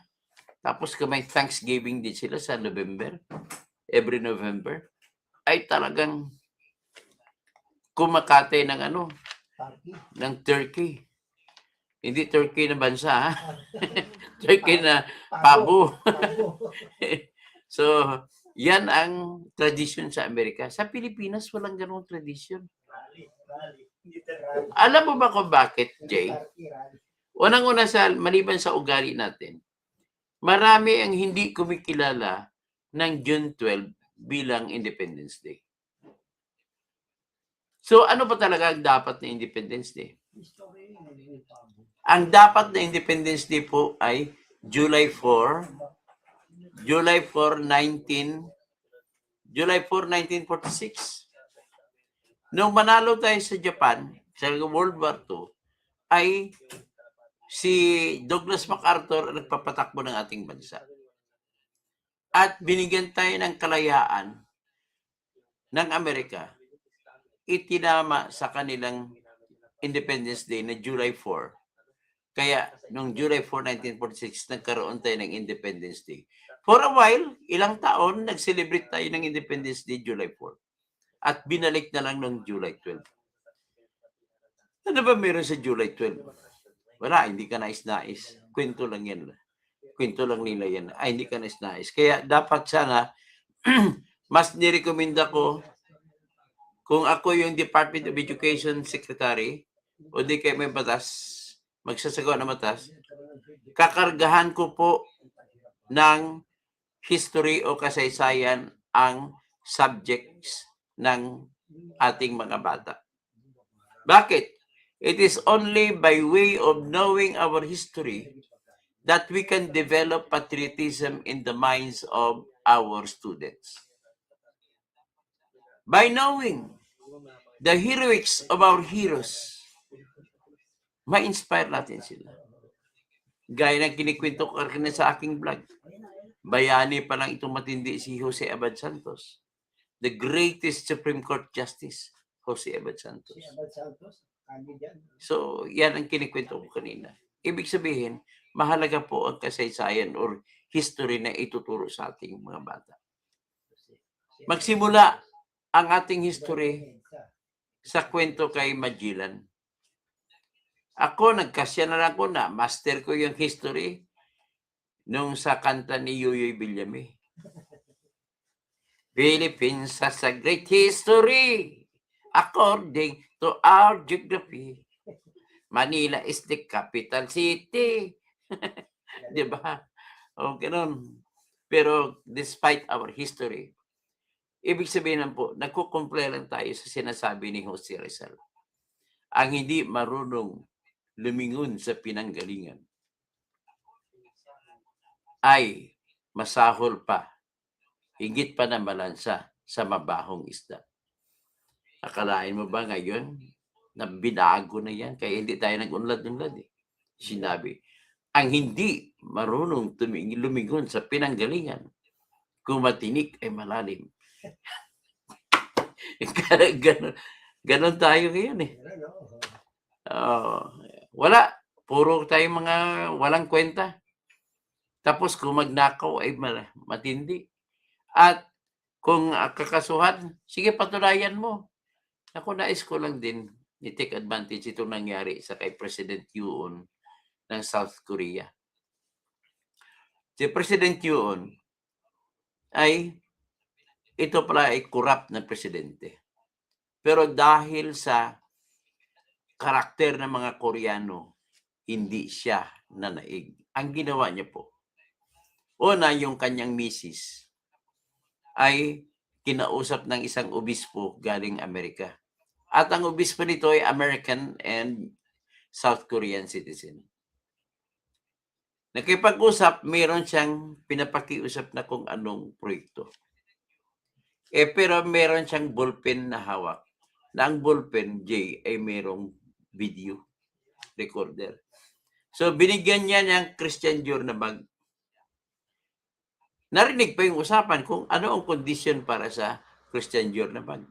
Tapos kung may Thanksgiving din sila sa November, every November, ay talagang kumakate ng ng turkey. Hindi turkey na bansa, turkey na pabo. So, yan ang tradition sa Amerika. Sa Pilipinas, walang ganung tradition. Alam mo ba kung bakit, Jay? Unang-una maliban sa ugali natin, marami ang hindi kumikilala ng June 12 bilang Independence Day. So, ano ba talaga ang dapat na Independence Day? Ang dapat na Independence Day po ay July 4, 1946. Nung manalo tayo sa Japan, sa World War II, ay si Douglas MacArthur ang nagpapatakbo ng ating bansa. At binigyan tayo ng kalayaan ng Amerika, itinama sa kanilang Independence Day na July 4. Kaya, noong July 4, 1946, nagkaroon tayo ng Independence Day. For a while, ilang taon, nag-celebrate tayo ng Independence Day July 4. At binalik na lang noong July 12. Ano ba meron sa July 12? Wala, hindi ka nais-nais. Kwento lang yan. Kwento lang nila yan. Ay, hindi ka nais-nais. Kaya dapat sana, mas nirekomenda ko, kung ako yung Department of Education Secretary, o di kayo may batas, magsasagawa ng batas, kakargahan ko po ng history o kasaysayan ang subjects ng ating mga bata. Bakit? It is only by way of knowing our history that we can develop patriotism in the minds of our students. By knowing the heroics of our heroes, ma-inspire natin sila. Gaya ng kinikwento ko kanina sa aking vlog. Bayani pa lang itong matindi si Jose Abad Santos. The greatest Supreme Court Justice, Jose Abad Santos. So, yan ang kinikwento ko kanina. Ibig sabihin, mahalaga po ang kasaysayan or history na ituturo sa ating mga bata. Magsimula ang ating history sa kwento kay Magellan. Ako, nagkasya na lang ko na master ko yung history nung sa kanta ni Yoyoy Villame. Philippines has a great history according to our geography. Manila is the capital city. Di ba? O, ganun. Pero despite our history, ibig sabihin lang po, nagkukumple lang tayo sa sinasabi ni Jose Rizal. Ang hindi marunong lumingon sa pinanggalingan ay masahol pa, higit pa na malansa sa mabahong isda. Akalain mo ba ngayon na binago na yan? Kaya hindi tayo nag-unlad-unlad eh. Sinabi, ang hindi marunong lumingon sa pinanggalingan, kung matinik ay malalim. Ganon tayo ngayon eh. Wala. Puro tayo mga walang kwenta. Tapos kung magnakaw ay matindi. At kung kakasuhan, sige patunayan mo. Ako nais ko lang din i-take advantage itong nangyari sa kay President Yoon ng South Korea. Si President Yoon ay ito pala ay corrupt na presidente. Pero dahil sa karakter ng mga Koreano, hindi siya nanaig. Ang ginawa niya po, una yung kanyang misis ay kinausap ng isang obispo galing Amerika. At ang obispo nito ay American and South Korean citizen. Nakipag-usap, mayroon siyang pinapakiusap na kung anong proyekto. Pero mayroon siyang ballpen na hawak. Na ang ballpen, J, ay mayroong video recorder. So, binigyan niya ng Christian Dior na bag. Narinig pa yung usapan kung ano ang condition para sa Christian Dior na bag.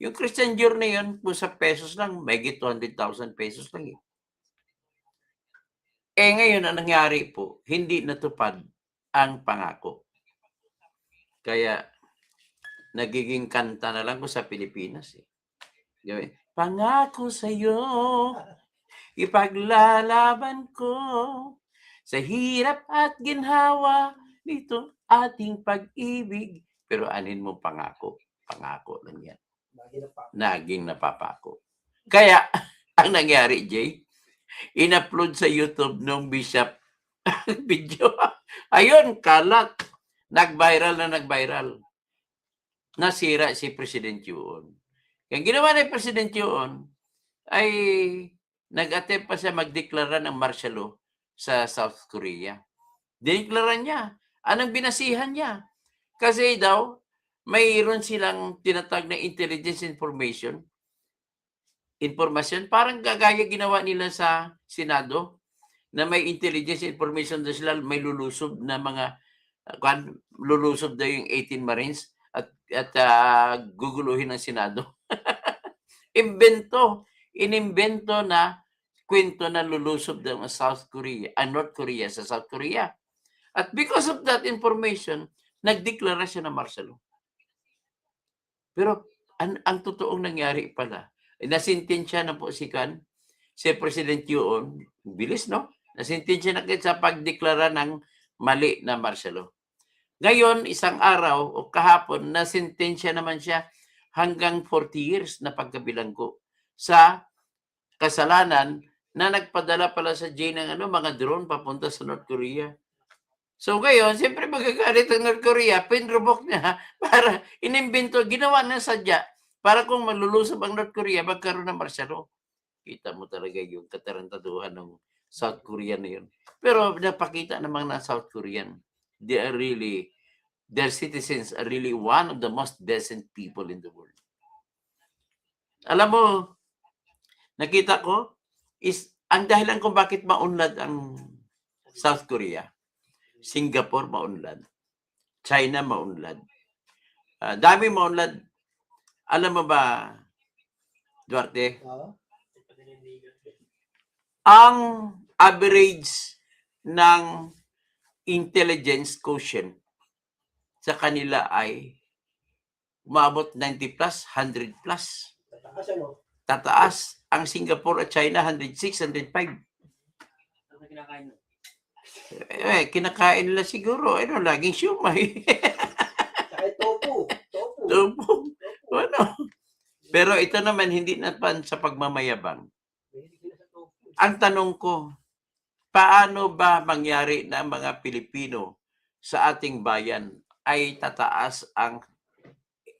Yung Christian Dior na yun, kung sa pesos lang, may 200,000 pesos lang eh. Ngayon, ang nangyari po, hindi natupad ang pangako. Kaya, nagiging kanta na lang ko sa Pilipinas eh. Pangako sa'yo, ipaglalaban ko sa hirap at ginhawa nito ating pag-ibig. Pero anin mo pangako? Pangako lang yan. Naging napapako. Kaya, ang nangyari, Jay, in-upload sa YouTube nung Bishop video. Ayun, kalat. Nag-viral na nag-viral. Nasira si President Yoon. Ang ginawa ni President Yoon ay nag-attempt pa siya magdeklara ng martial law sa South Korea. Dineklara niya. Anong binasihan niya? Kasi daw, mayroon silang tinatag na intelligence information. Parang gagaya ginawa nila sa Senado na may intelligence information na sila may lulusob na mga lulusob daw yung 18 Marines at guguluhin ng Senado. Inimbento na kwento na lulusob ng South Korea, North Korea sa South Korea. At because of that information, nagdeklara siya ng martial law. Pero ang totoong nangyari pala, nasintensya na po si si President Yuon, bilis, no? Nasintensya na sa pagdeklara ng mali na martial law. Ngayon, isang araw o kahapon, nasintensya naman siya hanggang 40 years na pagkabilanggo sa kasalanan na nagpadala pala sa J ng mga drone papunta sa North Korea. So ngayon, siyempre magagalit ang North Korea, pinrobok niya para inimbento, ginawa na sadya para kung malulusob ang North Korea, magkaroon ng martial law. Kita mo talaga yung katarantaduhan ng South Korean na yun. Pero napakita naman na South Korean, their citizens are really one of the most decent people in the world. Alam mo, nakita ko, is ang dahilan kung bakit maunlad ang South Korea, Singapore maunlad, China maunlad, dami maunlad. Alam mo ba, Duarte, ang average ng intelligence quotient sa kanila ay umabot 90 plus, 100 plus. Tataas ano? Tataas. Ang Singapore at China, 106, 105. Ano kinakain mo? Kinakain nila siguro. Laging siumay. Saka tofu. Tubo. Ano? Pero ito naman, hindi na pan sa pagmamayabang. Mahilig sila sa tofu. Ang tanong ko, paano ba mangyari na ang mga Pilipino sa ating bayan ay tataas ang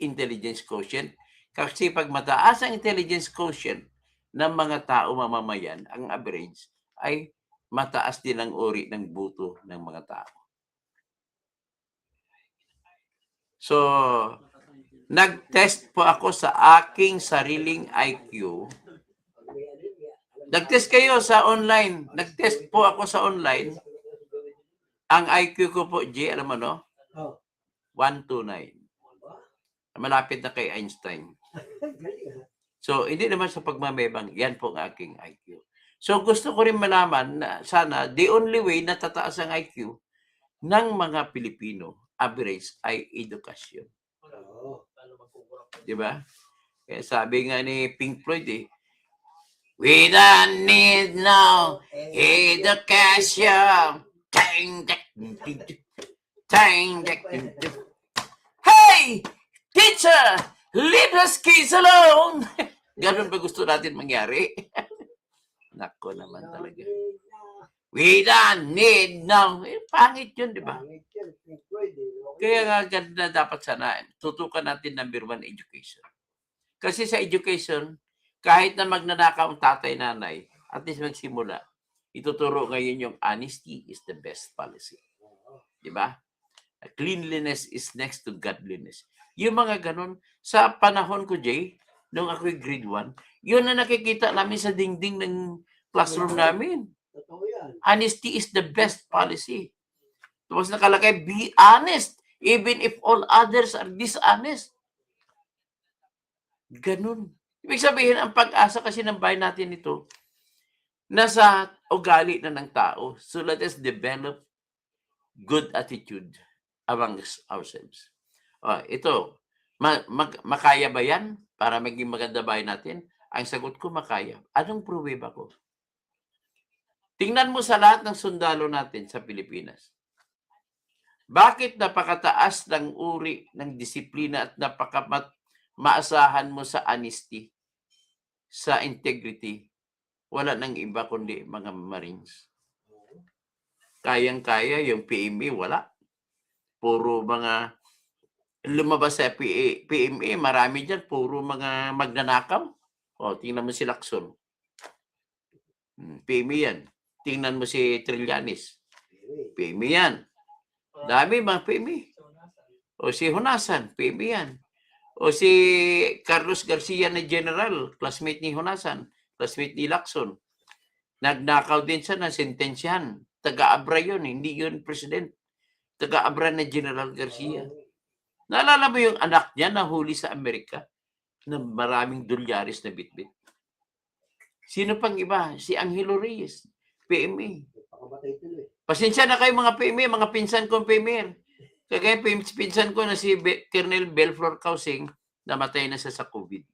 intelligence quotient? Kasi pag mataas ang intelligence quotient ng mga tao mamamayan, ang average ay mataas din ang uri ng buto ng mga tao. So, nag-test po ako sa aking sariling IQ. Nag-test kayo sa online. Nag-test po ako sa online. Ang IQ ko po, G, alam mo no? Oh. 129. Malapit na kay Einstein. So, hindi naman sa pagmamebang, yan po ang aking IQ. So, gusto ko rin malaman na sana the only way na tataas ang IQ ng mga Pilipino average ay edukasyon. Di ba? Kaya sabi nga ni Pink Floyd we don't need no education. Hey! Teacher! Leave us kids alone! Ganun ba gusto natin mangyari? Nako naman talaga. We don't need no. Pangit yun, di ba? Kaya nga ganda dapat sana, tutukan natin number 1, education. Kasi sa education, kahit na magnanakaw ang tatay nanay, at least magsimula, ituturo ngayon yung honesty is the best policy. Di ba? Cleanliness is next to godliness. Yung mga ganun, sa panahon ko, Jay, nung ako'y grade 1, yun na nakikita namin sa dingding ng classroom namin. Totoo yan. Honesty is the best policy. Tapos nakalagay, be honest, even if all others are dishonest. Ganun. Ibig sabihin, ang pag-asa kasi ng bayan natin ito, nasa ugali na ng tao. So let us develop good attitude amongst ourselves. Ito, makaya ba yan para maging maganda bayan natin? Ang sagot ko, makaya. Anong pruweba ko? Tingnan mo sa lahat ng sundalo natin sa Pilipinas. Bakit napakataas ng uri ng disiplina at maasahan mo sa honesty, sa integrity? Wala nang iba kundi mga Marines. Kayang-kaya yung PMA, wala. Puro mga lumabas sa PMA, marami dyan, puro mga magnanakaw. Tingnan mo si Lacson. PMA yan. Tingnan mo si Trillanes. PMA yan. Dami mga PMA. O si Honasan, PMA yan. O si Carlos Garcia na general, classmate ni Honasan, classmate ni Lacson. Nagnakaw din siya na sentensyahan. Taga-Abra yun, hindi yun president. Taga-Abra na General Garcia. Naalala mo yung anak niya na huli sa Amerika na maraming dolyares na bitbit? Sino pang iba? Si Angelo Reyes, PMA. Pasensya na kayo mga PMA, mga pinsan kong PMA. Kaya pinsan ko na si Colonel Belflor Causing, namatay na siya sa COVID.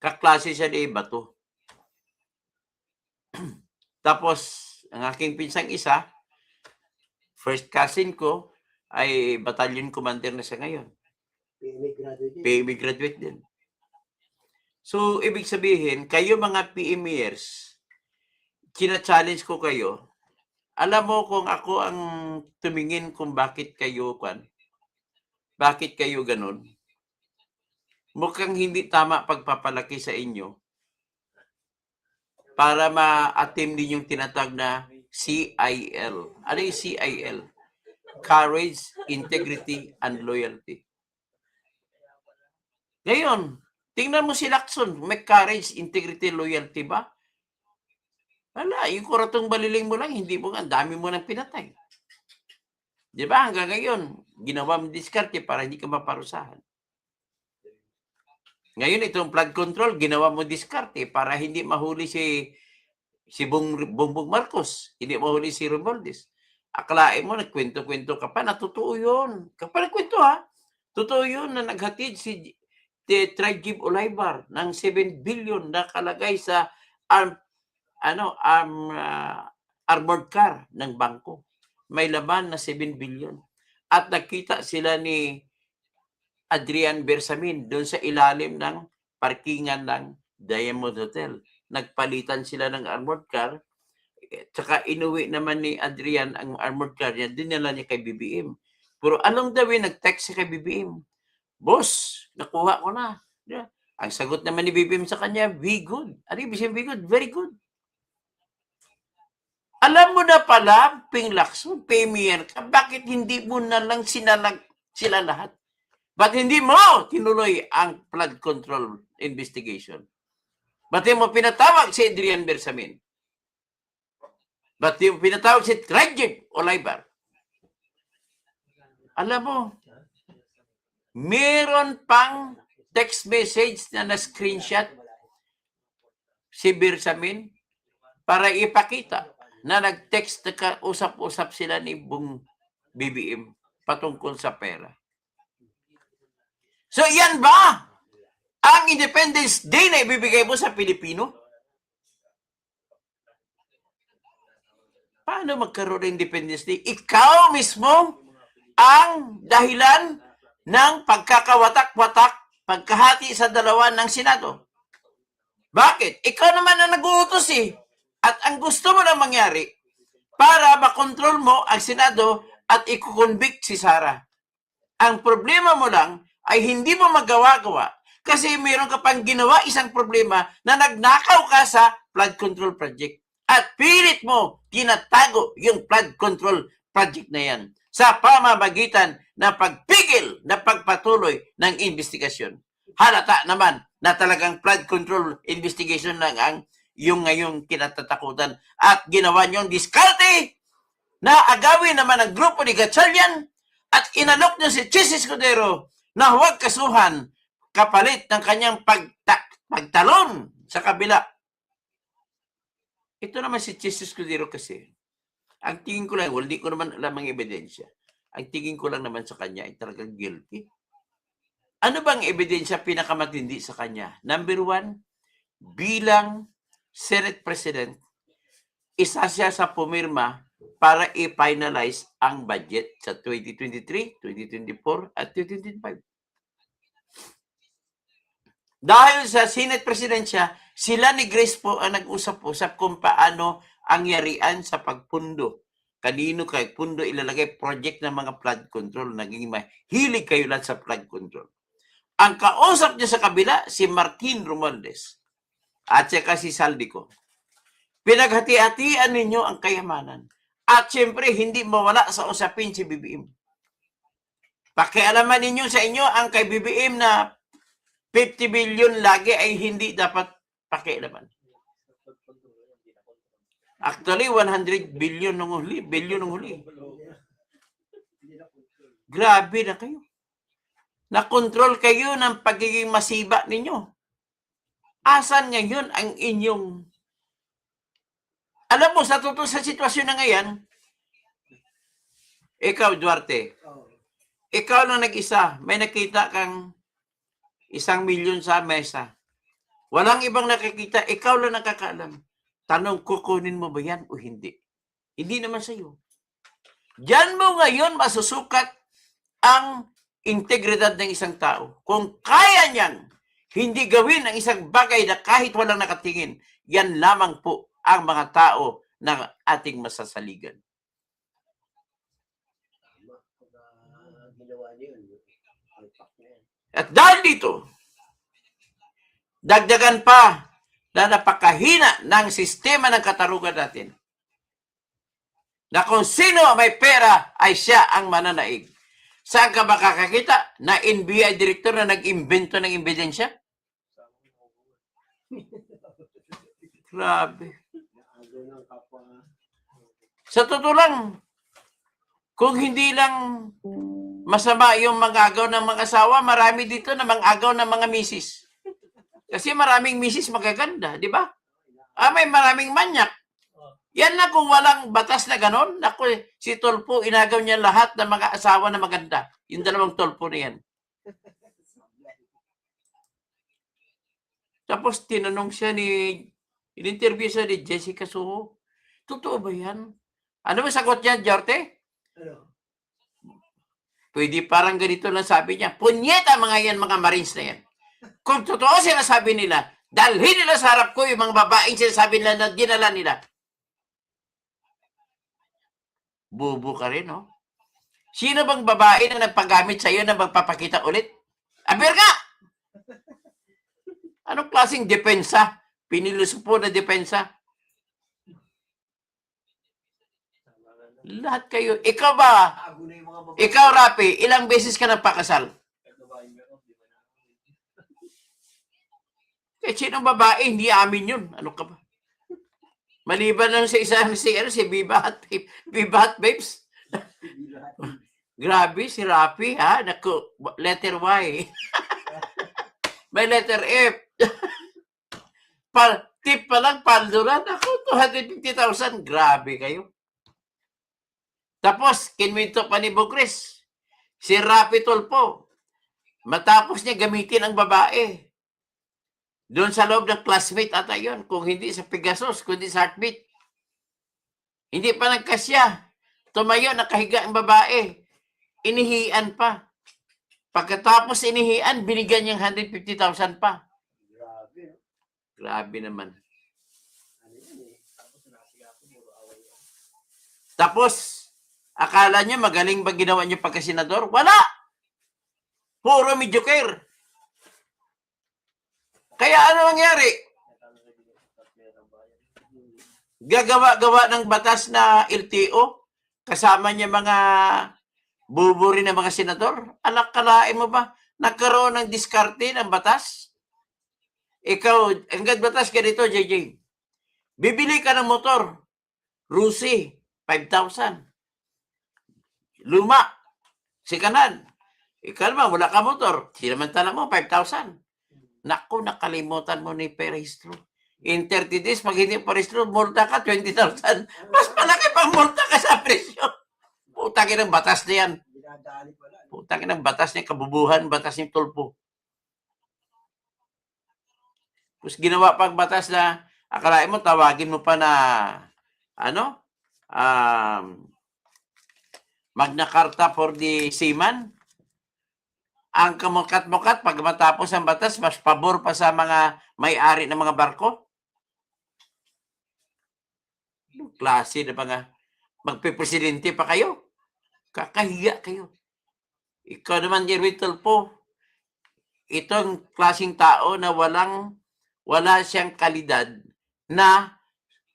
Kaklase siya ni Bato. Tapos, ang aking pinsang isa, first cousin ko, ay battalion commander na siya ngayon. PMA graduate din. PMA graduate din. So, ibig sabihin, kayo mga PMers, kina-challenge ko kayo. Alam mo kung ako ang tumingin kung bakit kayo ganun. Mukhang hindi tama pagpapalaki sa inyo para ma-attain din yung tinatag na CIL. Ano yung CIL? Courage, Integrity, and Loyalty. Ngayon, tingnan mo si Lacson, may courage, integrity, loyalty ba? Wala, yung kuratong baliling mo lang, hindi mo nga, ang dami mo nang pinatay. Di ba? Hanggang ngayon, ginawa mo diskarte para hindi ka maparusahan. Ngayon, itong flood control, ginawa mo diskarte para hindi mahuli si Bongbong Marcos, hindi mahuli si Romualdez. Akalain mo, nagkwento-kwento ka pa, natotoo yun. Kapag nagkwento ha, totoo yun na naghatid si Trajib Olaybar ng 7 billion na kalagay sa armored car ng bangko. May laman na 7 billion. At nakita sila ni Adrian Bersamin doon sa ilalim ng parkingan ng Diamond Hotel. Nagpalitan sila ng armored car. Tsaka inuwi naman ni Adrian ang armored car niya. Dinala niya kay BBM. Pero along the way, nag-text siya kay BBM. Boss, nakuha ko na. Yeah. Ang sagot naman ni BBM sa kanya, be good. Ano ibig sabihin, be good? Very good. Alam mo na pala, Ping Lacson, Premier ka, bakit hindi mo na lang sila lahat? Ba't hindi mo tinuloy ang flood control investigation? Ba't hindi mo pinatawag si Adrian Bersamin? Ba't hindi mo pinatawag si Trajib Olaybar? Alam mo, meron pang text message na na-screenshot si Bersamin para ipakita na nag-text na usap-usap sila ni BBM patungkol sa pera. So, yan ba ang Independence Day na ibibigay mo sa Pilipino? Paano magkaroon ng Independence Day? Ikaw mismo ang dahilan ng pagkakawatak-watak, pagkahati sa dalawa ng Senado. Bakit? Ikaw naman ang nag-uutos eh. At ang gusto mo na mangyari para makontrol mo ang Senado at i-convict si Sara. Ang problema mo lang ay hindi mo magawa-gawa kasi mayroon ka pang ginawa isang problema na nagnakaw ka sa flood control project. At pilit mo tinatago yung flood control project na yan sa pamamagitan na pagpigil na pagpatuloy ng investigasyon. Halata naman na talagang flood control investigation lang ang yung ngayong kinatatakutan at ginawa niyong diskarte na agawin naman ang grupo ni Gatchalian at inalok niyo si Chis Escudero na huwag kasuhan kapalit ng kanyang pagtalon sa kabila. Ito naman si Chis Escudero kasi, ang tingin ko lang, hindi ko naman alam ang ebidensya. Ang tingin ko lang naman sa kanya ay talagang guilty. Ano bang ebidensya pinakamatindi sa kanya? Number one, bilang Senate President, isa siya sa pumirma para i-finalize ang budget sa 2023, 2024, at 2025. Dahil sa Senate President siya, sila ni Grace po ang nag-usap-usap kung paano ang yarian sa pagpundo. Kanino kay pundo ilalagay project ng mga flood control. Naging mahilig kayo lahat sa flood control. Ang kausap niya sa kabila, si Martin Romualdez at saka si Saldico. Pinaghati-hatian ninyo ang kayamanan. At syempre, hindi mawala sa usapin si BBM. Pakialaman ninyo sa inyo ang kay BBM na 50 billion lagi ay hindi dapat pakialaman. Actually, 100 billion nung huli. Grabe na kayo. Nakontrol kayo ng pagiging masiba ninyo. Asan ngayon ang inyong... Alam mo, sa totoo sa sitwasyon na ngayon, ikaw, Duarte, ikaw lang nag-isa, may nakita kang 1 milyon sa mesa. Walang ibang nakikita, ikaw lang nakakaalam. Tanong ko, kunin mo ba yan o hindi? Hindi naman sa'yo. Diyan mo ngayon masusukat ang integridad ng isang tao. Kung kaya niyang hindi gawin ang isang bagay na kahit walang nakatingin, yan lamang po ang mga tao ng ating masasaligan. Ginawa niyo yun. Alpak na yan. At dahil dito, dagdagan pa na napakahina ng sistema ng katarungan natin. Na kung sino may pera ay siya ang mananaig. Saan ka makakakita na NBI director na nag-imbento ng ebidensya? Grabe. Agaw ng kapwa. Sa totoo lang, kung hindi lang masama yung mag-agaw ng mga asawa, marami dito na mag-agaw ng mga misis. Kasi maraming misis magaganda, di ba? May maraming manyak. Yan na kung walang batas na ganon. Naku, si Tolpo, inagaw niya lahat ng mga asawa na maganda. Yung dalawang Tolpo na yan. Tapos tinanong siya in-interview siya ni Jessica Soho. Totoo ba yan? Ano ba sagot niya, Jorte? Ano? Pwede parang ganito lang sabi niya. Punyeta mga yan, mga Marines na yan. Kung totoo sinasabi nila, dalhin nila sa harap ko yung mga babaeng sinasabi nila na dinala nila. Bubo ka rin, no? Sino bang babae na nagpagamit sa iyo na magpapakita ulit? Aber ka! Anong klaseng depensa? Piniluso na depensa? Lahat kayo. Ikaw ba? Ago na yung mga babae. Ikaw, Rapi, ilang beses ka nagpakasal? Eh, sino babae? Hindi amin yun. Ano ka ba? Maliban lang sa isa si Viva Babes. Grabe, si Rapi, ha? Naku, letter Y. May letter F. Tip pa lang, palduran. Ako, 250,000. Grabe kayo. Tapos, kinwento pa ni Bugres. Si Rapi Tolpo. Matapos niya gamitin ang babae. Doon sa loob ng classmate ata yun. Kung hindi sa Pegasus, kundi sa Heartbeat. Hindi pa nagkasya. Tumayo, nakahiga ang babae. Inihian pa. Pagkatapos inihian, binigyan niyang 150,000 pa. Grabe, no? Grabe naman. Ano yan eh. Tapos nasiga ko, puro away yan. Tapos, akala niyo magaling ba ginawa niyo pagkasenador? Wala! Puro mediocre. Kaya ano nangyari? Gagawa-gawa ng batas na LTO, kasama niya mga buburi ng mga senador. Alak-kalain mo ba? Nagkaroon ng diskarte ng batas? Ikaw, hanggang batas ganito, JJ. Bibili ka ng motor. Rusi, 5,000. Luma, sikanan. Ikaw naman, wala ka motor. Sinamantala mo, 5,000. Naku, nakalimutan mo ni perehistro. In 30 days, pag hindi perehistro, multa ka, 20,000. Mas malaki pang multa ka sa presyo. Putangin ng batas na yan. Dinadali pala. Putangin ng batas niya, kabubuhan, batas ni Tulpo. Tapos ginawa pang batas na, akalain mo, tawagin mo pa na, Magna Carta for the Seaman. Ang kamukat-mukat, pag matapos ang batas, mas pabor pa sa mga may-ari ng mga barko. Klase na mga magpipresidente pa kayo. Kakahiya kayo. Ikaw naman, Jerwin Tulpo, itong klaseng tao na wala siyang kalidad na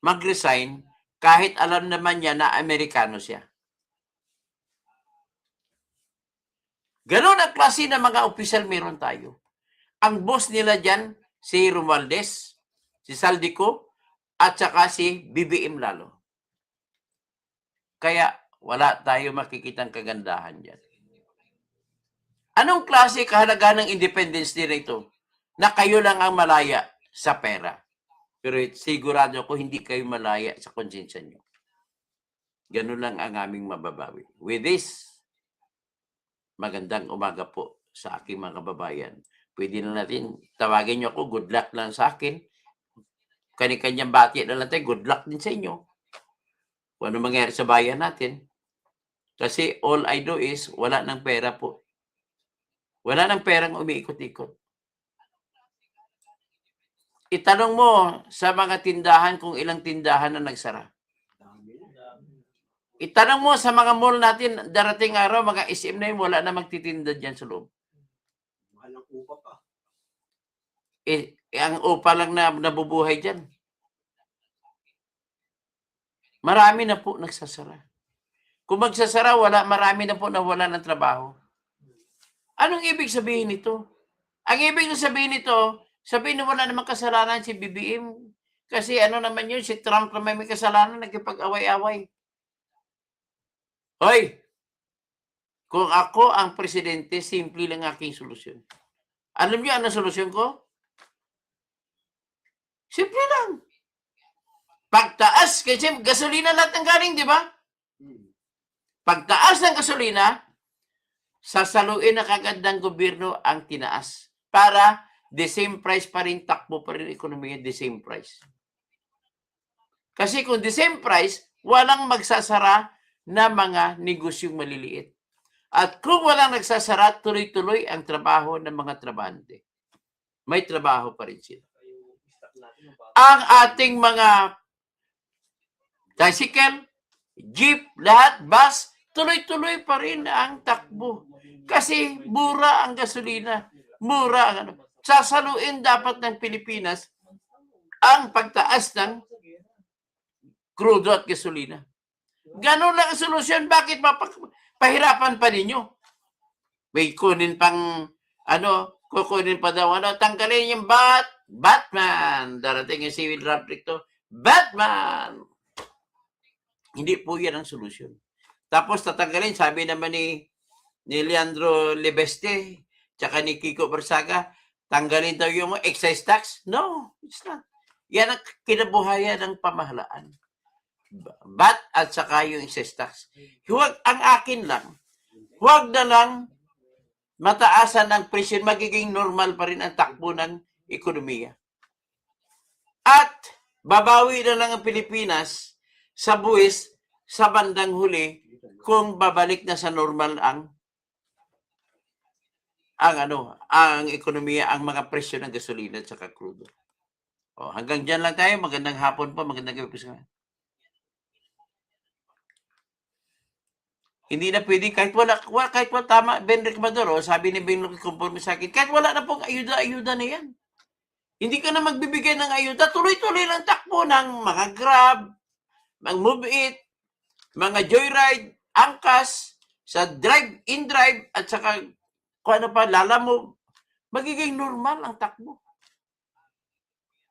mag-resign kahit alam naman niya na Amerikano siya. Ganon ang klase ng mga opisyal meron tayo. Ang boss nila dyan, si Romualdez, si Saldico, at saka si BBM Lalo. Kaya wala tayo makikitang kagandahan dyan. Anong klase kahalagaan ng independence nila ito? Na kayo lang ang malaya sa pera. Pero sigurado ko hindi kayo malaya sa konsensya nyo. Ganun lang ang aming mababawi. With this, magandang umaga po sa aking mga kababayan. Pwede na natin, tawagin nyo ako, good luck lang sa akin. kanya-kanyang bati na lang tayo. Good luck din sa inyo. Kung ano mangyari sa bayan natin. Kasi all I do is, wala ng pera po. Wala ng perang umiikot-ikot. Itanong mo sa mga tindahan kung ilang tindahan na nagsara. Itanong mo sa mga mall natin, darating araw, mga SM na yun, wala na magtitinda dyan sa loob. Mahal ng upa pa. Ang upa lang na nabubuhay dyan. Marami na po nagsasara. Kung magsasara, marami na po nawala ng trabaho. Anong ibig sabihin nito? Ang ibig sabihin nito, sabihin na wala namang kasalanan si BBM. Kasi ano naman yun, si Trump naman may kasalanan, nagkipag-away-away. Hoy! Kung ako ang presidente, simple lang aking solusyon. Alam niyo ano solusyon ko? Simple lang. Pagtaas, kasi gasolina lahat ng galing, di ba? Pagtaas ng gasolina, sasaluin na kagad ng gobyerno ang tinaas. Para the same price pa rin, takbo pa rin ekonomiya, the same price. Kasi kung the same price, walang magsasara na mga negosyong maliliit. At kung walang nagsasara, tuloy-tuloy ang trabaho ng mga trabahante. May trabaho pa rin sila. Ang ating mga tricycle, jeep, lahat, bus, tuloy-tuloy pa rin ang takbo. Kasi mura ang gasolina. Mura ang ano. Sasaluin dapat ng Pilipinas ang pagtaas ng crudo at gasolina. Ganon lang ang solusyon. Bakit pahirapan pa ninyo? May kunin pang, kukunin pa daw, tanggalin yung Batman. Darating yung civil conflict to. Batman! Hindi po yan ang solusyon. Tapos tatanggalin, sabi naman ni Leandro Lebeste, tsaka ni Kiko Barsaga, tanggalin daw yung excise tax. No, it's not. Yan ang kinabuhayan ng pamahalaan. VAT at saka yung excess tax. Huwag, ang akin lang, huwag na lang mataasan ang presyo, magiging normal pa rin ang takbo ng ekonomiya. At babawi na lang ang Pilipinas sa buwis sa bandang huli kung babalik na sa normal ang ekonomiya, ang mga presyo ng gasolina at saka crudo. Hanggang dyan lang tayo. Magandang hapon po, magandang gabi po sa mga. Hindi na pwede, kahit wala tama, Ben Recmador, sabi ni Ben Luque conforme sa akin, kahit wala na pong ayuda na yan. Hindi ka na magbibigay ng ayuda, tuloy-tuloy lang takbo ng mga Grab, mga Move It, mga Joyride, Angkas, sa drive-in drive, at saka kung ano pa, Lalamove, magiging normal ang takbo.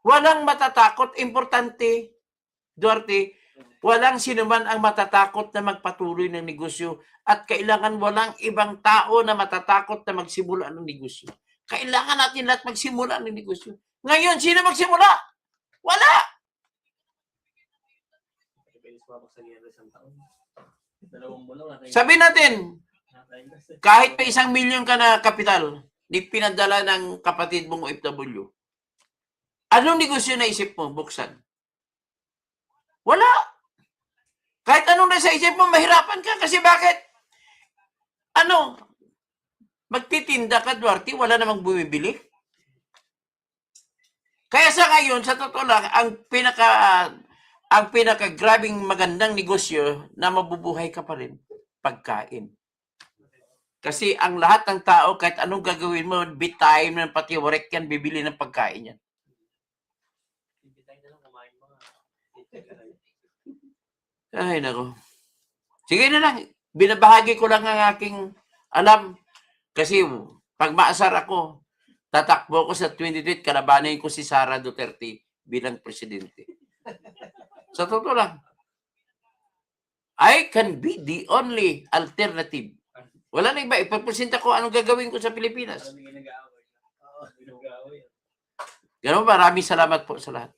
Walang matatakot, importante, Duarte, walang sinuman ang matatakot na magpatuloy ng negosyo at kailangan walang ibang tao na matatakot na magsimula ng negosyo. Kailangan natin lahat magsimula ng negosyo. Ngayon, sino magsimula? Wala! Sabi natin, kahit pa 1 milyon ka na kapital, di pinadala ng kapatid mong OFW, anong negosyo na isip mo buksan? Wala! Kahit anong nasa isip mo, mahirapan ka. Kasi bakit? Magtitinda ka, Duarte, wala namang bumibili. Kaya sa ngayon, sa totoo lang, ang pinaka-grabing magandang negosyo na mabubuhay ka pa rin, pagkain. Kasi ang lahat ng tao, kahit anong gagawin mo, bitime ng pati warek yan, bibili ng pagkain yan. Ay, nako. Sige na lang. Binabahagi ko lang ang aking alam. Kasi pag maasar ako, tatakbo ko sa 2028, kalabanin ko si Sara Duterte bilang presidente. Sa totoo lang. I can be the only alternative. Wala na iba. Ipapresenta ko anong gagawin ko sa Pilipinas. Ganun, maraming salamat po sa lahat.